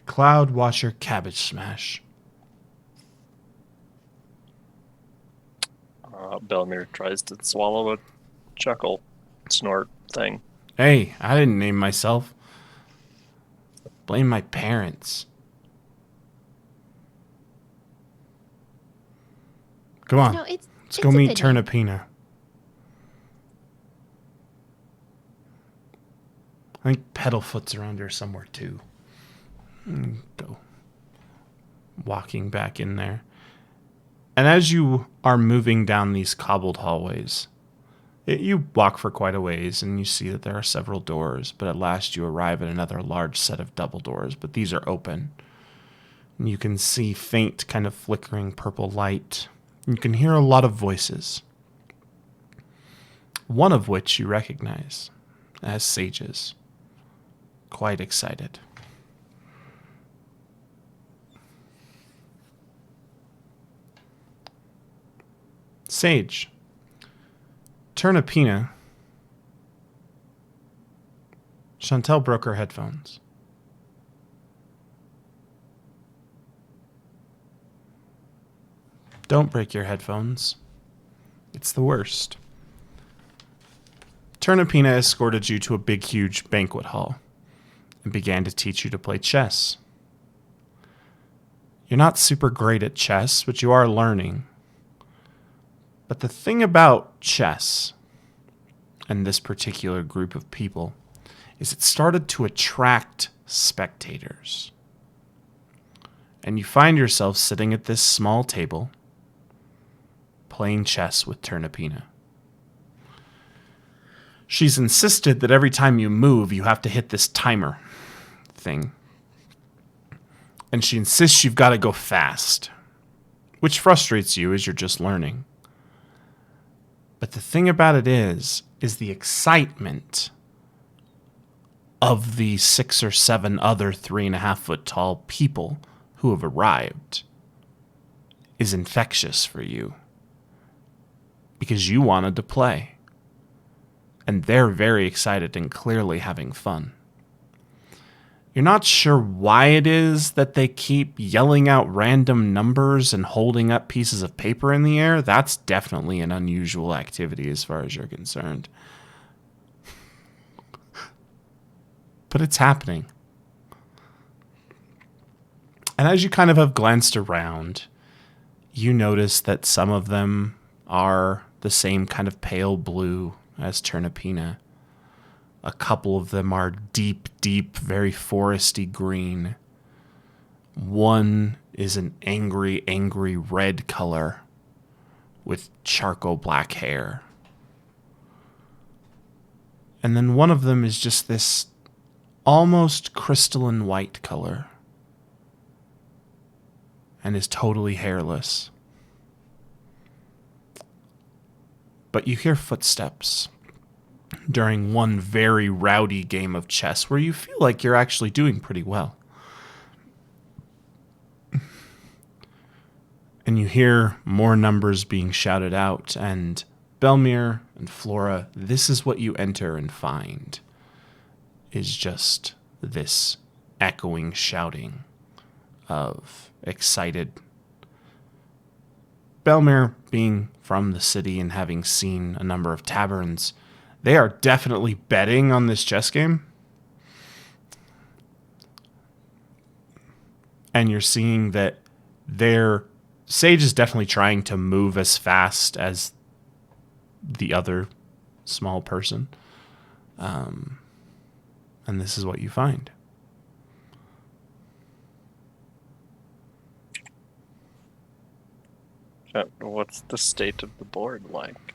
Cloud Watcher Cabbage Smash. Belmir tries to swallow a chuckle snort thing. Hey, I didn't name myself. Blame my parents. Come on. No, it's Let's go a meet good name. Turnipina. I think Petalfoot's around here somewhere too. Go walking back in there. And as you are moving down these cobbled hallways, you walk for quite a ways and you see that there are several doors, but at last you arrive at another large set of double doors, but these are open. And you can see faint kind of flickering purple light. You can hear a lot of voices, one of which you recognize as Sage's. Quite excited. Sage, Turnipina, Chantel broke her headphones. Don't break your headphones. It's the worst. Turnipina escorted you to a big, huge banquet hall and began to teach you to play chess. You're not super great at chess, but you are learning. But the thing about chess and this particular group of people is it started to attract spectators. And you find yourself sitting at this small table playing chess with Turnipina. She's insisted that every time you move, you have to hit this timer thing. And she insists you've got to go fast, which frustrates you as you're just learning. But the thing about it is the excitement of the 6 or 7 other 3.5-foot tall people who have arrived is infectious for you. Because you wanted to play. And they're very excited and clearly having fun. You're not sure why it is that they keep yelling out random numbers and holding up pieces of paper in the air. That's definitely an unusual activity as far as you're concerned. But it's happening. And as you kind of have glanced around, you notice that some of them are the same kind of pale blue as Turnipina. A couple of them are deep, very foresty green. One is an angry red color with charcoal black hair. And then one of them is just this almost crystalline white color and is totally hairless. But you hear footsteps during one very rowdy game of chess where you feel like you're actually doing pretty well. And you hear more numbers being shouted out, and Belmir and Flora, this is what you enter and find, is just this echoing shouting of excited. Belmir, being from the city and having seen a number of taverns, they are definitely betting on this chess game. And you're seeing that their Sage is definitely trying to move as fast as the other small person. And this is what you find. What's the state of the board like?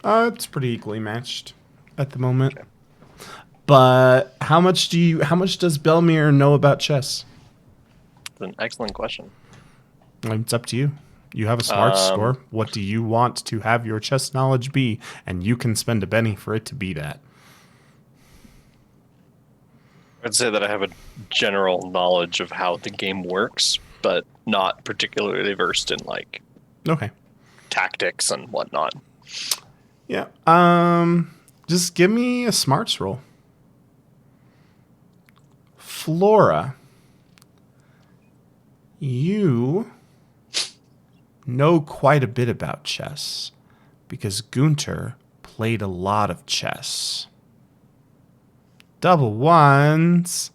It's pretty equally matched at the moment. Okay. But how much does Belmir know about chess? It's an excellent question. It's up to you. You have a smart score. What do you want to have your chess knowledge be? And you can spend a penny for it to be that. I'd say that I have a general knowledge of how the game works, but not particularly versed in okay, tactics and whatnot. Yeah. Just give me a smarts roll. Flora, you know quite a bit about chess because Gunter played a lot of chess. Double ones.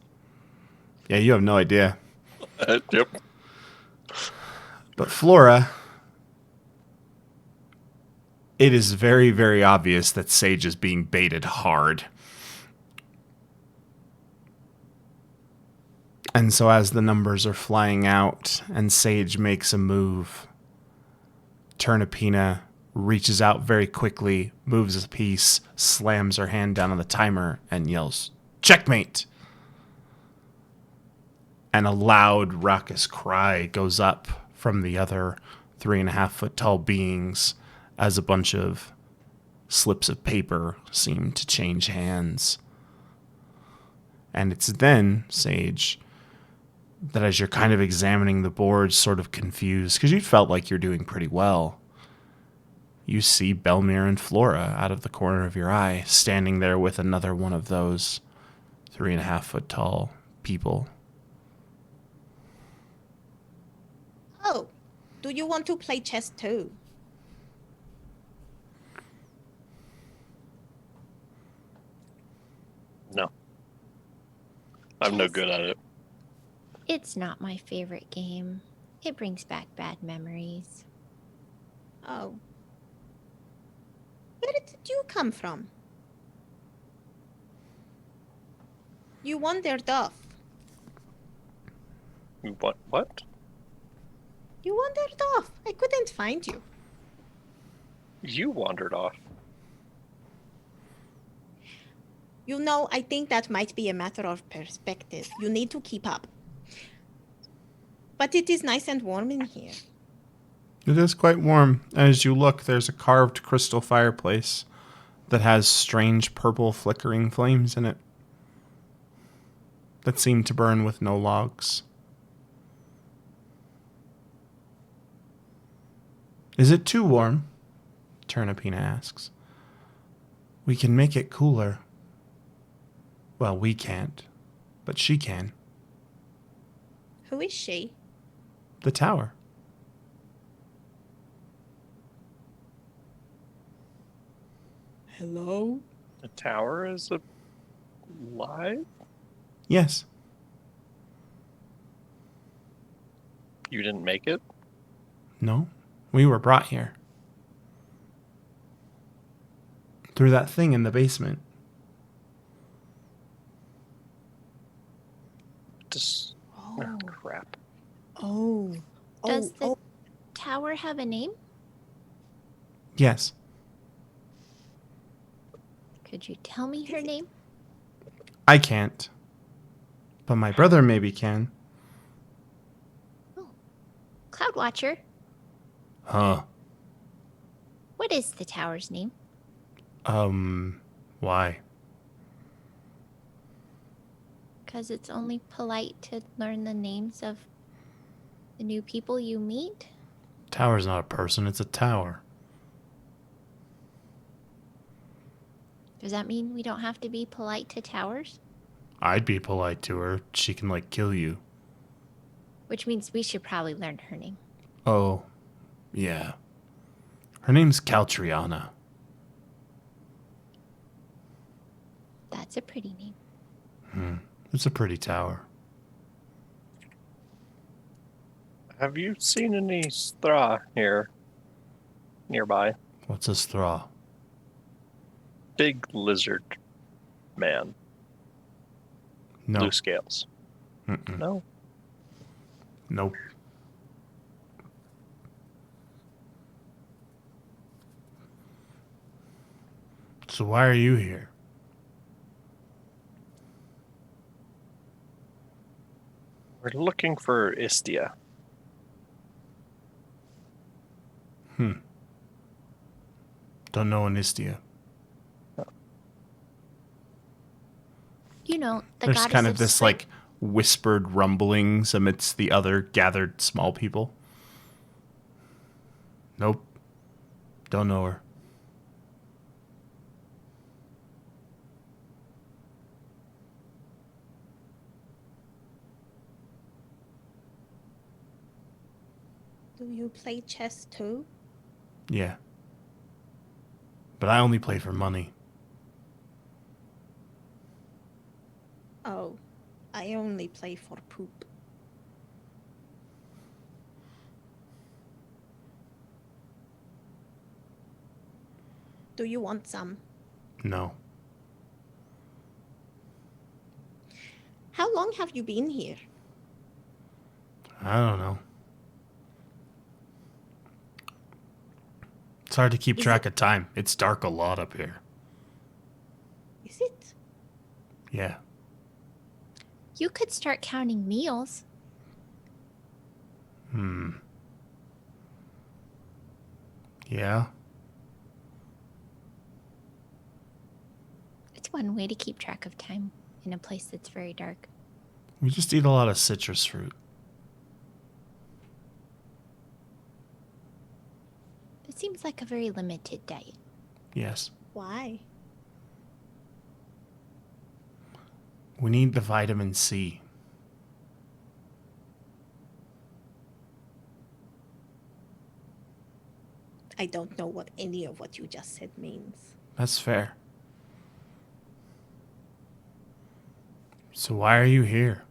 Yeah, you have no idea. Yep. But Flora, it is very, very obvious that Sage is being baited hard. And so as the numbers are flying out and Sage makes a move, Turnipina reaches out very quickly, moves a piece, slams her hand down on the timer, and yells, "Checkmate!" And a loud, raucous cry goes up from the other 3.5-foot tall beings as a bunch of slips of paper seem to change hands. And it's then, Sage, that as you're kind of examining the board, sort of confused, because you felt like you're doing pretty well, you see Belmir and Flora out of the corner of your eye, standing there with another one of those 3.5-foot tall people. Oh, do you want to play chess too? No. I'm no good at it. It's not my favorite game. It brings back bad memories. Oh. Where did you come from? You wandered off. What? You wandered off. I couldn't find you. You wandered off. You know, I think that might be a matter of perspective. You need to keep up. But it is nice and warm in here. It is quite warm. As you look, there's a carved crystal fireplace that has strange purple flickering flames in it that seem to burn with no logs. Is it too warm? Turnipina asks. We can make it cooler. Well, we can't, but she can. Who is she? The tower. Hello? The tower is alive? Yes. You didn't make it? No. We were brought here. Through that thing in the basement. Just Oh. crap. Oh. Does the Oh. tower have a name? Yes. Could you tell me her name? I can't. But my brother maybe can. Cloud Watcher. Huh. What is the tower's name? Why? Because it's only polite to learn the names of the new people you meet? Tower's not a person, it's a tower. Does that mean we don't have to be polite to towers? I'd be polite to her. She can, kill you. Which means we should probably learn her name. Oh, yeah. Her name's Caltriana. That's a pretty name. It's a pretty tower. Have you seen any straw here nearby? What's a straw? Big lizard man. No. Blue scales. Mm-mm. No. Nope. So why are you here? We're looking for Istia. Don't know Anistia. You know, the There's goddess kind of of this spring. whispered rumblings amidst the other gathered small people. Nope. Don't know her. Do you play chess too? Yeah. But I only play for money. Oh, I only play for poop. Do you want some? No. How long have you been here? I don't know. It's hard to keep Is track of time. It's dark a lot up here. Is it? Yeah. You could start counting meals. Yeah. It's one way to keep track of time in a place that's very dark. We just eat a lot of citrus fruit. It seems like a very limited diet. Yes. Why? We need the vitamin C. I don't know what any of what you just said means. That's fair. So why are you here?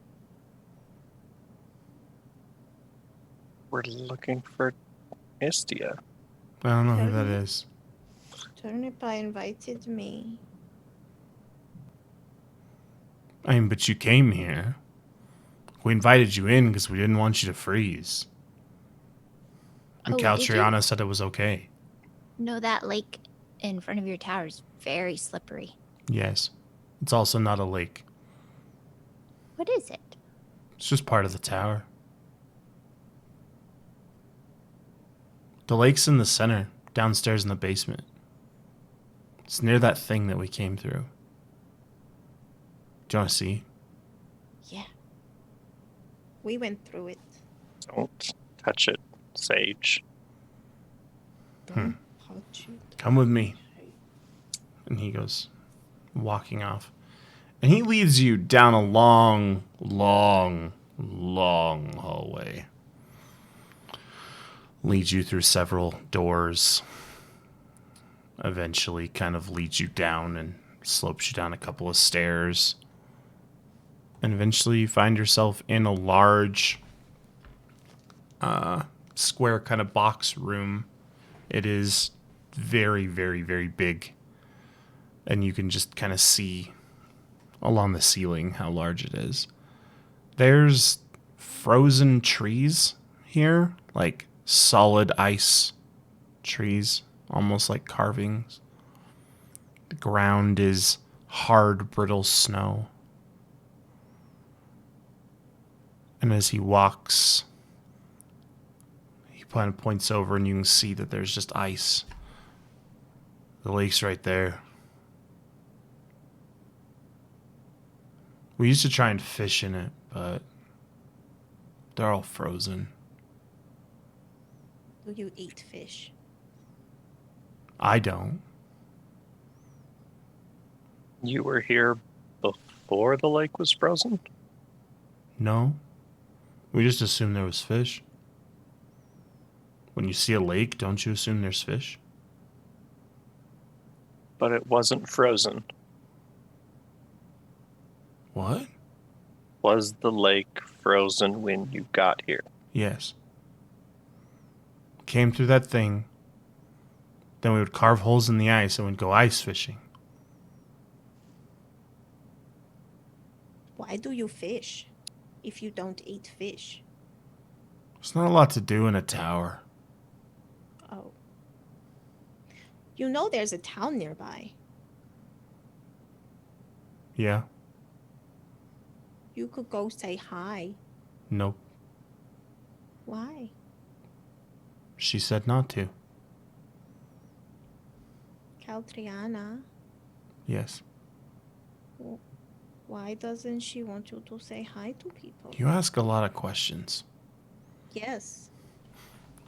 We're looking for Istia. I don't know who that Really? is. Turnipa invited me. I mean, but you came here. We invited you in because we didn't want you to freeze. And Oh, did you? Caltriana said it was okay. No, that lake in front of your tower is very slippery. Yes. It's also not a lake. What is it? It's just part of the tower. The lake's in the center, downstairs in the basement. It's near that thing that we came through. Do you want to see? Yeah. We went through it. Don't touch it, Sage. Don't touch it. Come with me. And he goes, walking off. And he leads you down a long, long, long hallway. Leads you through several doors. Eventually kind of leads you down and slopes you down a couple of stairs. And eventually you find yourself in a large square kind of box room. It is very, very, very big. And you can just kind of see along the ceiling how large it is. There's frozen trees here, like solid ice trees, almost like carvings. The ground is hard, brittle snow. And as he walks, he kind of points over and you can see that there's just ice. The lake's right there. We used to try and fish in it, but they're all frozen. Do you eat fish? I don't. You were here before the lake was frozen? No. We just assumed there was fish. When you see a lake, don't you assume there's fish? But it wasn't frozen. What? Was the lake frozen when you got here? Yes. Came through that thing. Then we would carve holes in the ice and we'd go ice fishing. Why do you fish if you don't eat fish? There's not a lot to do in a tower. Oh. You know there's a town nearby. Yeah? You could go say hi. Nope. Why? She said not to. Caltriana, Yes. why doesn't she want you to say hi to people? You ask a lot of questions. Yes.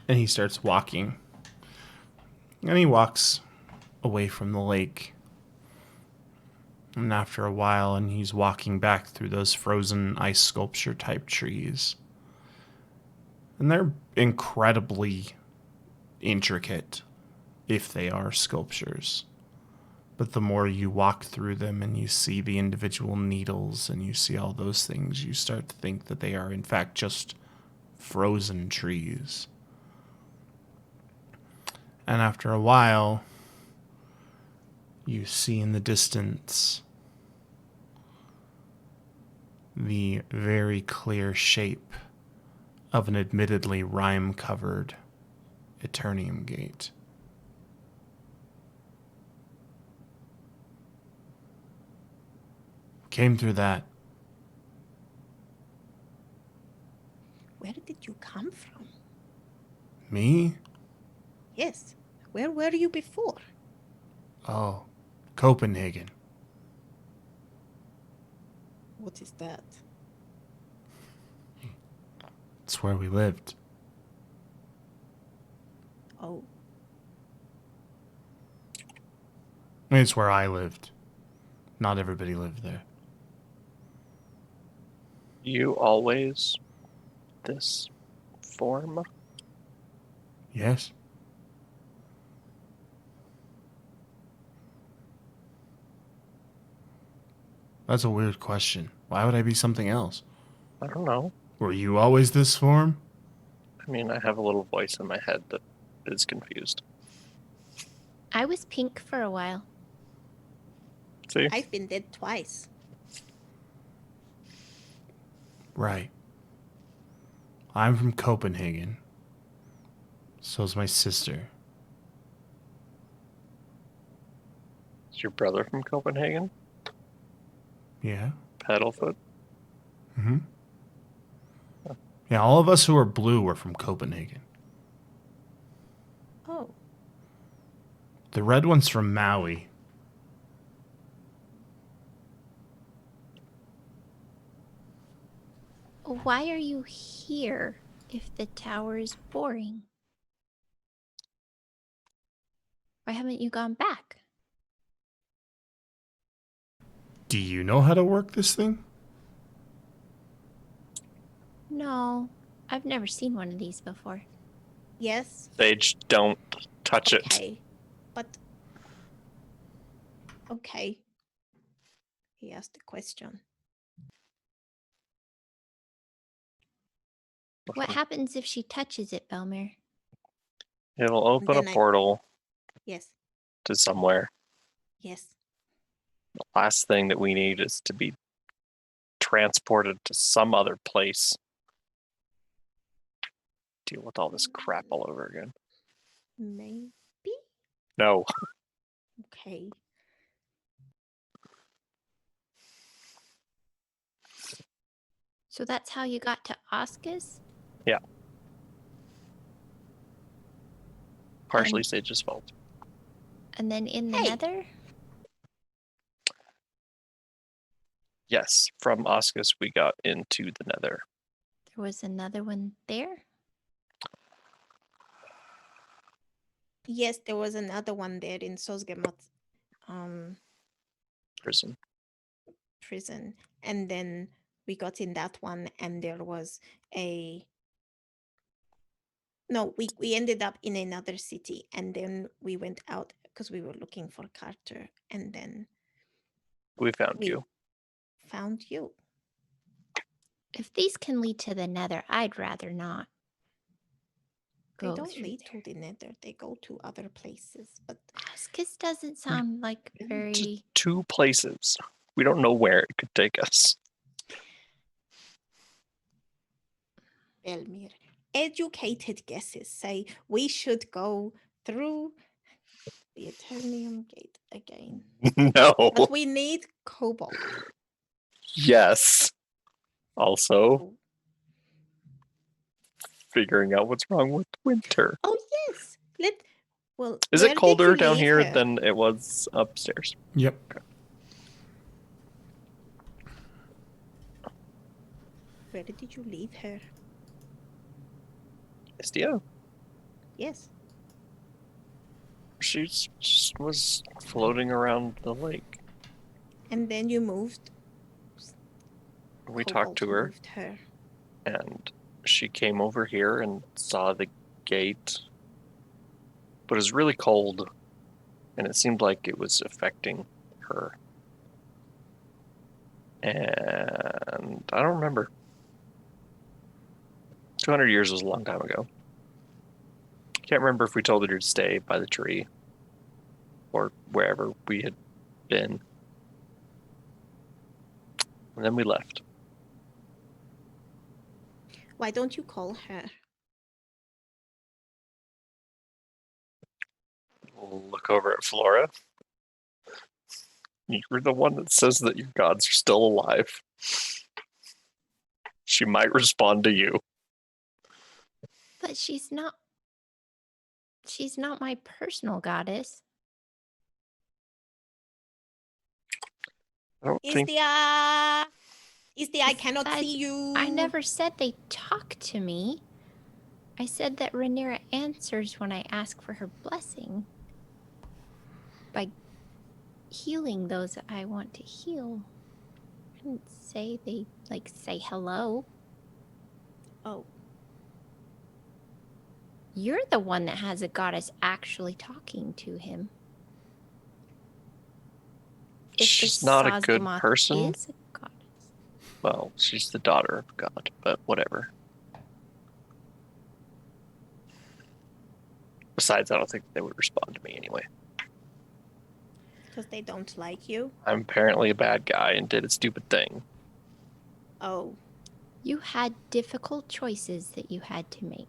And he starts walking. And he walks away from the lake. And after a while, and he's walking back through those frozen ice sculpture type trees. And they're incredibly intricate, if they are sculptures. But the more you walk through them and you see the individual needles and you see all those things, you start to think that they are in fact just frozen trees. And after a while, you see in the distance the very clear shape of an admittedly rime-covered Aeternium gate. Came through that. Where did you come from? Me? Yes. Where were you before? Oh, Copenhagen. What is that? It's where we lived. Oh, I mean, it's where I lived. Not everybody lived there. You always this form? Yes? That's a weird question. Why would I be something else? I don't know. Were you always this form? I mean, I have a little voice in my head that is confused. I was pink for a while. See? I've been dead twice. Right. I'm from Copenhagen. So's my sister. Is your brother from Copenhagen? Yeah? Paddlefoot? Mm-hmm. Yeah, all of us who are blue are from Copenhagen. Oh, The red one's from Maui. Why are you here if the tower is boring? Why haven't you gone back? Do you know how to work this thing? No, I've never seen one of these before. Yes. Sage, don't touch it. Okay. But okay. He asked a question. What happens if she touches it, Belmer? It'll open a Then portal Yes. to somewhere. Yes. The last thing that we need is to be transported to some other place. Deal with all this crap all over again. Maybe. No. Okay. So that's how you got to Oscus? Yeah. Partially And- Sage's fault. And then in the Hey. nether? Yes, from Oscus we got into the nether. There was another one there? Yes, there was another one there in Sosgemot Prison. prison. And then we got in that one and there was a no, we ended up in another city and then we went out because we were looking for Carter and then We found we you. found you. If these can lead to the nether, I'd rather not They go don't through lead there. to the nether, they go to other places. But Oscus doesn't sound like To very... 2 places. We don't know where it could take us. Elmir, educated guesses say we should go through the Aeternium gate again. No. But we need cobalt. Yes. Also, Oh, figuring out what's wrong with winter. oh yes. Well, Is where it did colder you down leave here her? than it was upstairs? Yep. Where did you leave her? Istia? Yes. She just was floating around the lake. And then you moved. We Cobalt talked to her, moved her. and she came over here and saw the gate. But it was really cold, and it seemed like it was affecting her. And I don't remember. 200 years was a long time ago. Can't remember if we told her to stay by the tree or wherever we had been. And then we left. Why don't you call her? We'll look over at Flora. You're the one that says that your gods are still alive. She might respond to you. But she's not... She's not my personal goddess. I don't think Istia! Istia, I cannot Besides, see you. I never said they talk to me. I said that Rhaenyra answers when I ask for her blessing. By healing those that I want to heal. I didn't say they, say hello. Oh, You're the one that has a goddess actually talking to him. If she's the not a good Sazgamoth person. is a goddess. Well, she's the daughter of God, but whatever. Besides, I don't think they would respond to me anyway. because they don't like you. I'm apparently a bad guy and did a stupid thing. Oh, You had difficult choices that you had to make.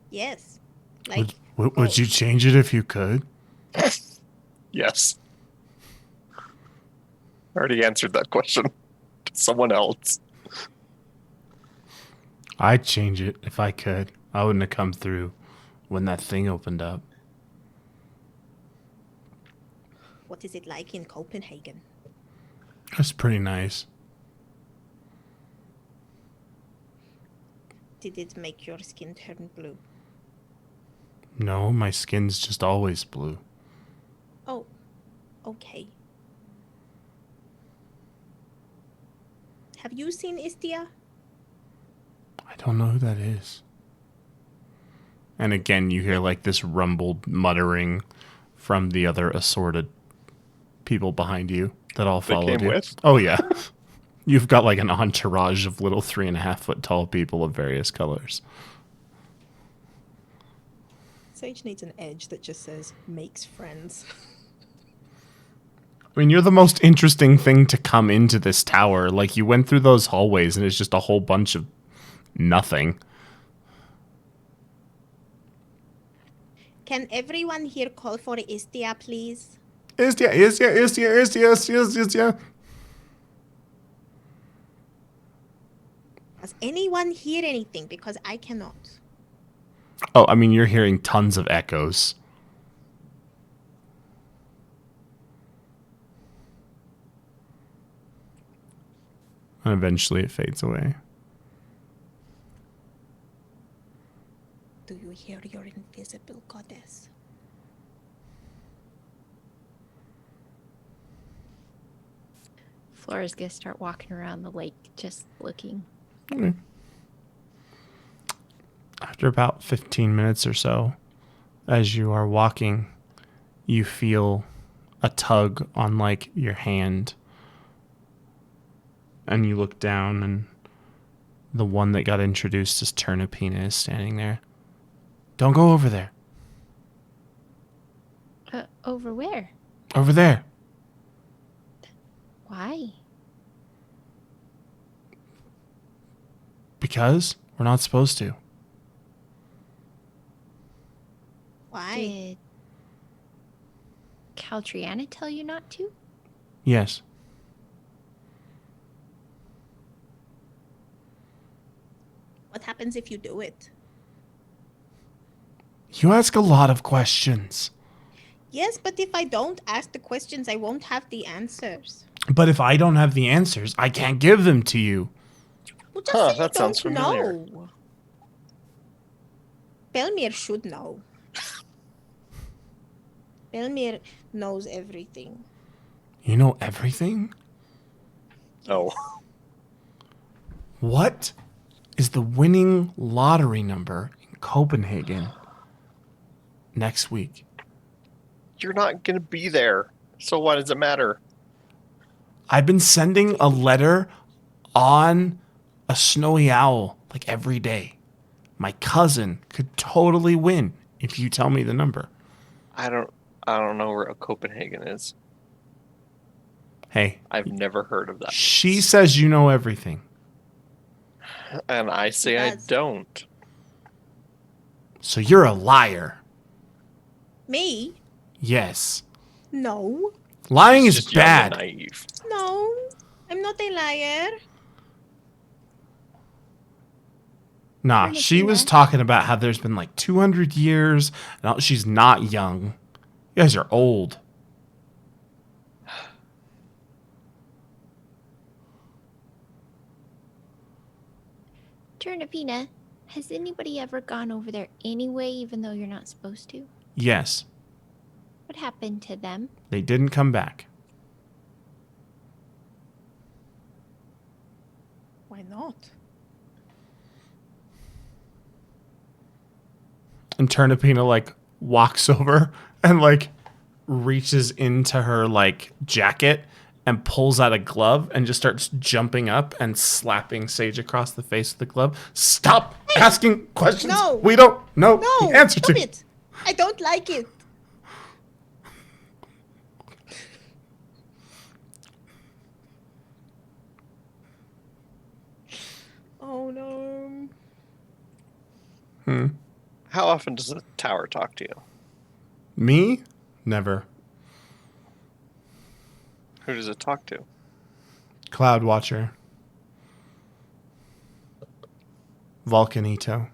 Yes. Like, Would you change it if you could? Yes. I already answered that question to someone else. I'd change it if I could. I wouldn't have come through when that thing opened up. what is it like in Copenhagen? That's pretty nice. Did it make your skin turn blue? No, my skin's just always blue. Oh, okay. Have you seen Istia? I don't know who that is. And again, you hear like this rumbled muttering from the other assorted people behind you that all They followed came you. with? Oh, yeah. You've got like an entourage of little 3.5 foot tall people of various colors. Sage needs an edge that just says makes friends. I mean, you're the most interesting thing to come into this tower. Like, you went through those hallways and it's just a whole bunch of nothing. Can everyone here call for Istia, please? Istia. Does anyone hear anything? Because I cannot. Oh, I mean, you're hearing tons of echoes. And eventually it fades away. Do you hear your invisible goddess? Flora's gonna start walking around the lake, just looking. Okay. After about 15 minutes or so, as you are walking, you feel a tug on like your hand. And you look down and the one that got introduced as Turnipina is standing there. Don't go over there. Over where? Over there. Why? Because we're not supposed to. Why? Did Caltriana tell you not to? Yes. What happens if you do it? You ask a lot of questions. Yes, but if I don't ask the questions, I won't have the answers. But if I don't have the answers, I can't give them to you. Well, just Huh, say you that sounds don't familiar. know. Belmir should know. Belmir knows everything. You know everything? Oh. What is the winning lottery number in Copenhagen next week? You're not going to be there. So why does it matter? I've been sending a letter on a snowy owl like every day. My cousin could totally win if you tell me the number. I don't know where Copenhagen is. Hey, I've never heard of that. she says you know everything. And I say I Does. don't. So you're a liar. Me? Yes. No. Lying She's is just young and bad. naive. No. I'm not a liar. Nah, she was Turnipina. talking about how there's been like 200 years. No, she's not young. You guys are old. Turnipina, has anybody ever gone over there anyway, even though you're not supposed to? Yes, What happened to them? they didn't come back. Why not? And Turnipina like walks over and like reaches into her like jacket and pulls out a glove and just starts jumping up and slapping Sage across the face with the glove. Stop asking questions. No. We don't know No. the answer Stop to. it. I don't like it. How often does the tower talk to you? Me? Never. Who does it talk to? Cloud Watcher. Volcanito.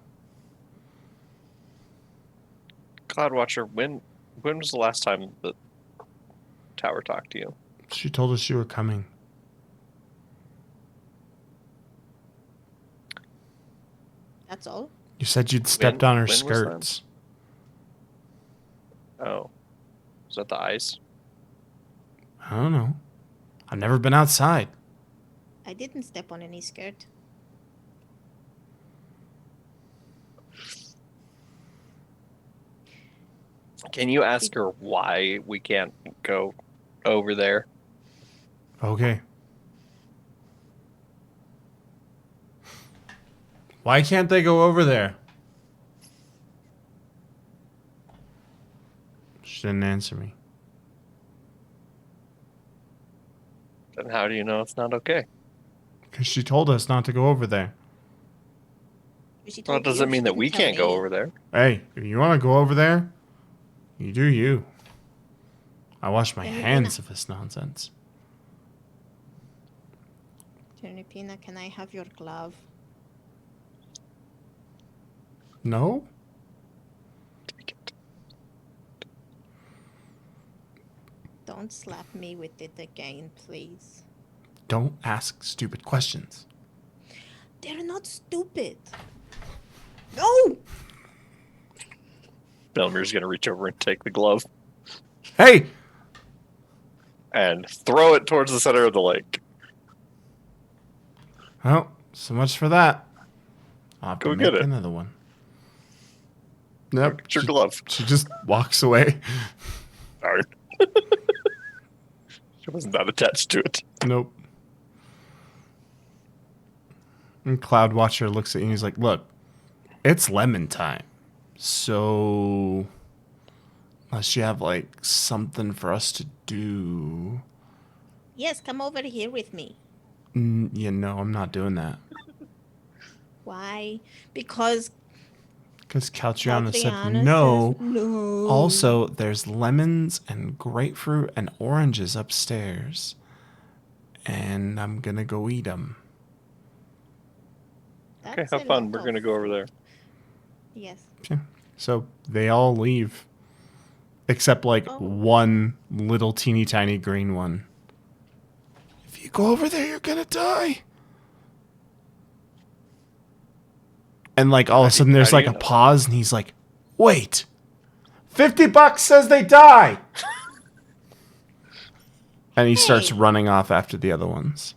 Cloud Watcher, when was the last time the tower talked to you? She told us you were coming. That's all. You said you'd stepped on her when was that? skirts. Oh. Is that the ice? I don't know. I've never been outside. I didn't step on any skirt. Can you ask her why we can't go over there? Okay. Why can't they go over there? She didn't answer me. Then how do you know it's not okay? Because she told us not to go over there. She Well, told it doesn't you, mean she that didn't we tell can't go me. over there. Hey, if you want to go over there, you do you. I wash my Then you're hands gonna- of this nonsense. Turnipina, can I have your glove? No? Don't slap me with it again, please. Don't ask stupid questions. They're not stupid. No! Belmer's gonna reach over and take the glove Hey! and throw it towards the center of the lake. Well, so much for that. I'll have Go to get make it. another one. Nope. Get your glove. She just walks away. Darn. She wasn't that attached to it. Nope. And Cloud Watcher looks at you and he's like, look, it's lemon time. So, unless you have, like, something for us to do. Yes, come over here with me. Yeah, no, I'm not doing that. Why? Because Because Caltriana said Adriana no. says no. Also, there's lemons and grapefruit and oranges upstairs. And I'm going to go eat them. Okay, That's have a fun. lot We're of gonna go over there. food. Yes. Okay. So they all leave. Except like Oh. one little teeny tiny green one. If you go over there, you're going to die. And like all of a sudden there's how do like you a know? pause and he's like, wait, $50 says they die. And he starts Hey. running off after the other ones.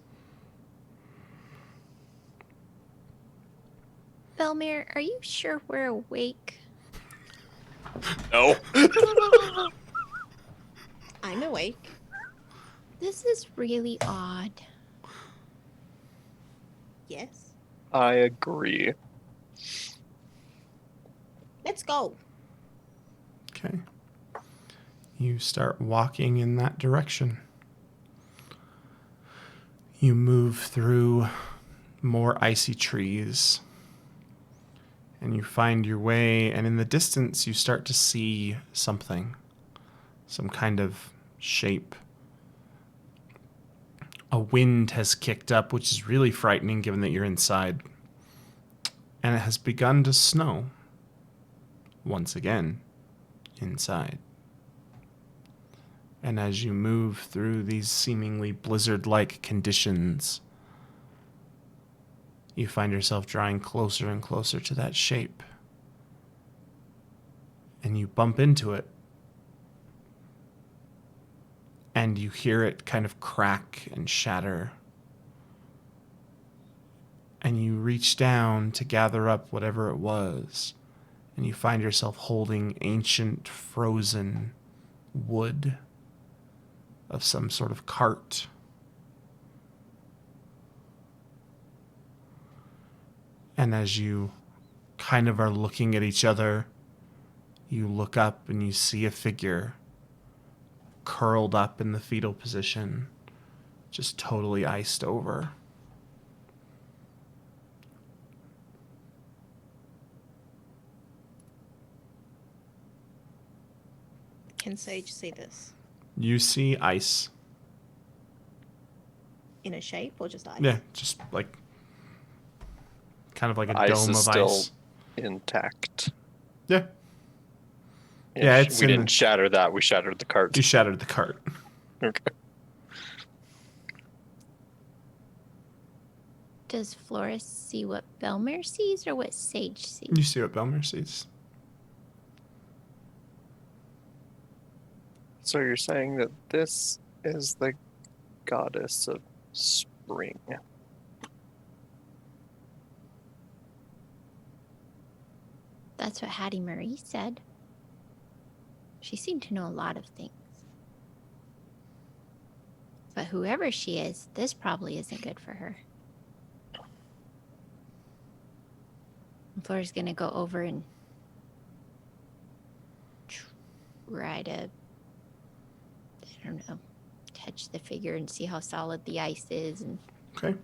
Belmere, are you sure we're awake? No. I'm awake. This is really odd. Yes. I agree. Let's go. Okay. You start walking in that direction. You move through more icy trees. And you find your way, and in the distance, you start to see something. Some kind of shape. A wind has kicked up, which is really frightening given that you're inside. And it has begun to snow. Once again, inside. And as you move through these seemingly blizzard-like conditions, you find yourself drawing closer and closer to that shape. And you bump into it. And you hear it kind of crack and shatter. And you reach down to gather up whatever it was. And you find yourself holding ancient frozen wood of some sort of cart. And as you kind of are looking at each other, you look up and you see a figure curled up in the fetal position, just totally iced over. Can Sage see this? You see ice. In a shape or just ice? Yeah, just like kind of like a Ice dome is of still ice. intact. Yeah. Yeah, it's we in didn't the- shatter that. We shattered the cart. You shattered the cart. Okay. Does Flores see what Belmer sees or what Sage sees? You see what Belmer sees. So you're saying that this is the goddess of spring. That's what Hattie Marie said. She seemed to know a lot of things. But whoever she is, this probably isn't good for her. And Flora's gonna go over and try to, I don't know, touch the figure and see how solid the ice is. And Okay.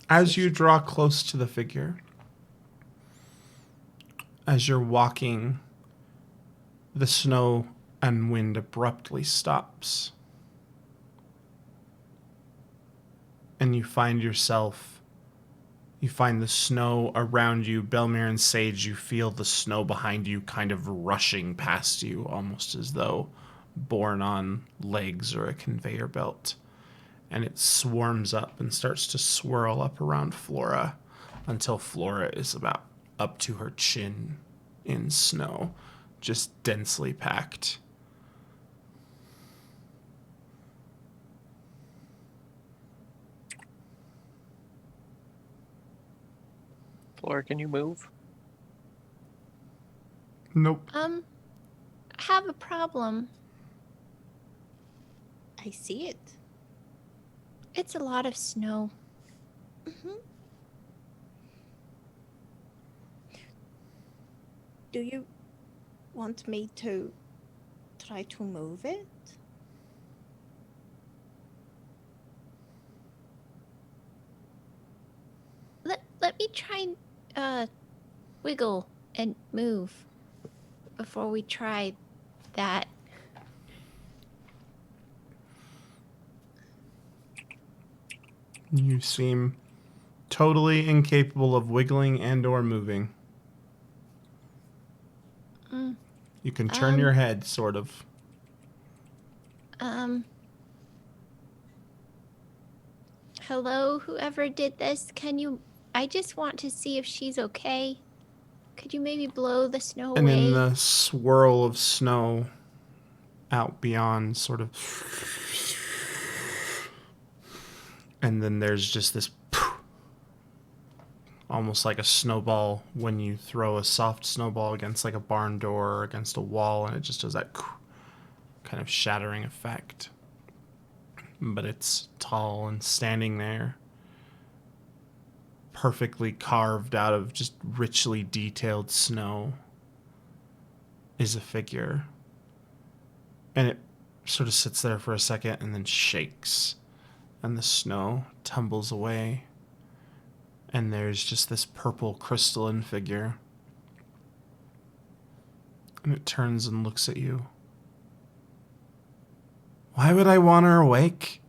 As you draw close to the figure, as you're walking, the snow and wind abruptly stops. And you find the snow around you, Belmere and Sage, you feel the snow behind you kind of rushing past you, almost as though borne on legs or a conveyor belt. And it swarms up and starts to swirl up around Flora until Flora is about up to her chin in snow, just densely packed. Flora, can you move? Nope. I have a problem. I see it. It's a lot of snow. Mm-hmm. Do you want me to try to move it? Let me try and wiggle and move before we try that. You seem totally incapable of wiggling and or moving. Mm, You can turn your head, sort of. Hello, whoever did this, I just want to see if she's okay. Could you maybe blow the snow And away? in the swirl of snow out beyond, sort of. And then there's just this almost like a snowball when you throw a soft snowball against like a barn door or against a wall, and it just does that kind of shattering effect. But it's tall and standing there, perfectly carved out of just richly detailed snow, is a figure. And it sort of sits there for a second and then shakes, and the snow tumbles away. And there's just this purple crystalline figure. And it turns and looks at you. Why would I want her awake?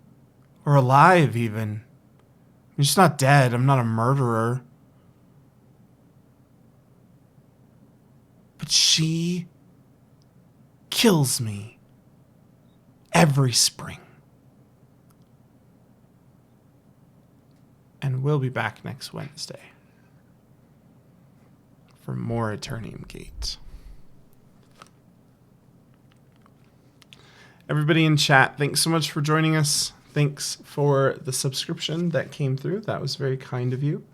Or alive, even? I'm just not dead. I'm not a murderer. But she kills me every spring. And we'll be back next Wednesday for more Aeternium Gate. Everybody in chat, thanks so much for joining us. Thanks for the subscription that came through. That was very kind of you.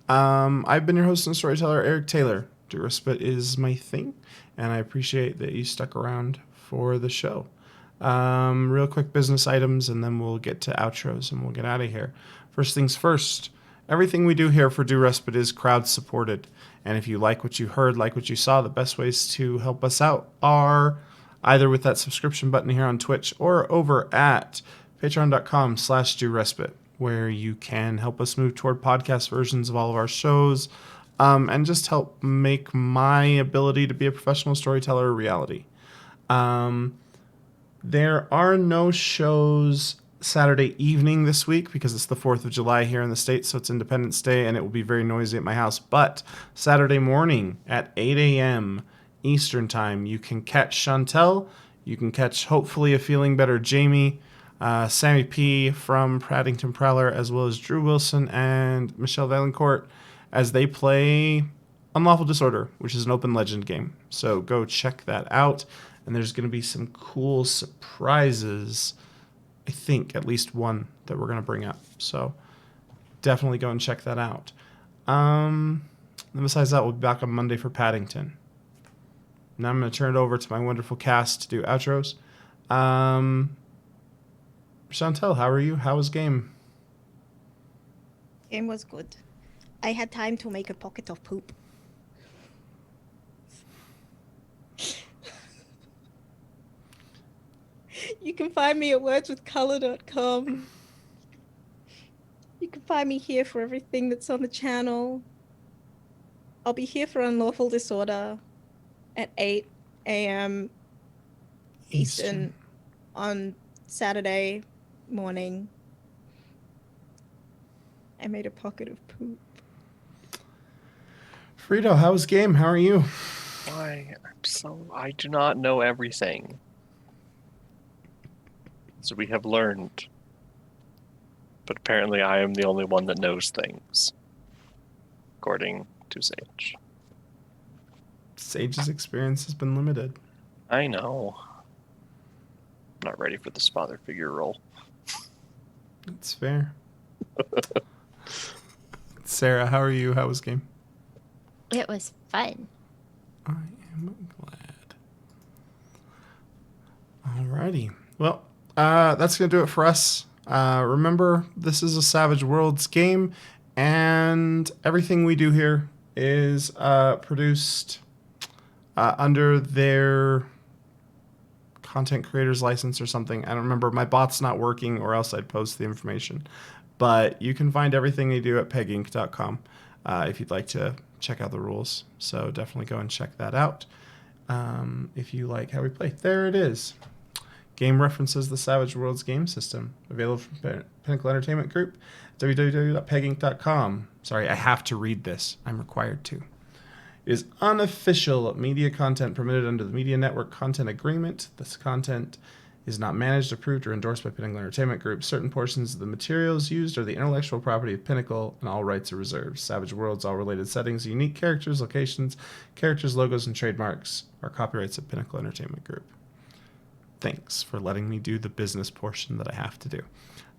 I've been your host and storyteller, Eric Taylor. Do Respite is my thing, and I appreciate that you stuck around for the show. Real quick business items, and then we'll get to outros, and we'll get out of here. First things first, everything we do here for Do Respite is crowd-supported. And if you like what you heard, like what you saw, the best ways to help us out are either with that subscription button here on Twitch or over at patreon.com/DoRespite, where you can help us move toward podcast versions of all of our shows, and just help make my ability to be a professional storyteller a reality. There are no shows Saturday evening this week because it's the 4th of July here in the States, so it's Independence Day, and it will be very noisy at my house. But Saturday morning at 8 a.m. Eastern Time, you can catch Chantel. You can catch, hopefully, a feeling better Jamie, Sammy P. from Paddington Prowler, as well as Drew Wilson and Michelle Valancourt as they play Unlawful Disorder, which is an open legend game. So go check that out. And there's going to be some cool surprises. I think at least one that we're going to bring up. So definitely go and check that out. And besides that, we'll be back on Monday for Paddington. Now I'm going to turn it over to my wonderful cast to do outros. Chantel, how are you? How was game? Game was good. I had time to make a pocket of poop. You can find me at wordswithcolor.com. You can find me here for everything that's on the channel. I'll be here for Unlawful Disorder at 8 a.m. Eastern on Saturday morning. I made a pocket of poop. Frito, how was game? How are you? I do not know everything. So we have learned. But apparently I am the only one that knows things. According to Sage. Sage's experience has been limited. I know. I'm not ready for this father figure role. That's fair. Sarah, how are you? How was game? It was fun. I am glad. Alrighty. Well, that's going to do it for us. Remember, this is a Savage Worlds game, and everything we do here is produced under their content creators license or something. I don't remember. My bot's not working, or else I'd post the information. But you can find everything they do at peginc.com if you'd like to check out the rules. So definitely go and check that out if you like how we play. There it is. Game references the Savage Worlds game system. Available from Pinnacle Entertainment Group, www.peginc.com. Sorry, I have to read this. I'm required to. It is unofficial media content permitted under the Media Network Content Agreement. This content is not managed, approved, or endorsed by Pinnacle Entertainment Group. Certain portions of the materials used are the intellectual property of Pinnacle, and all rights are reserved. Savage Worlds, all related settings, unique characters, locations, characters, logos, and trademarks are copyrights of Pinnacle Entertainment Group. Thanks for letting me do the business portion that I have to do.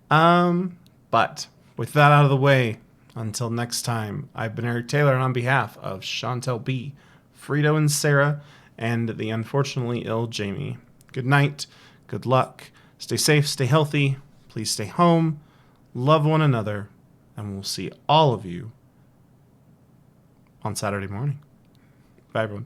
But with that out of the way, until next time, I've been Eric Taylor, and on behalf of Chantel B., Frito and Sarah, and the unfortunately ill Jamie, good night, good luck, stay safe, stay healthy, please stay home, love one another, and we'll see all of you on Saturday morning. Bye, everyone.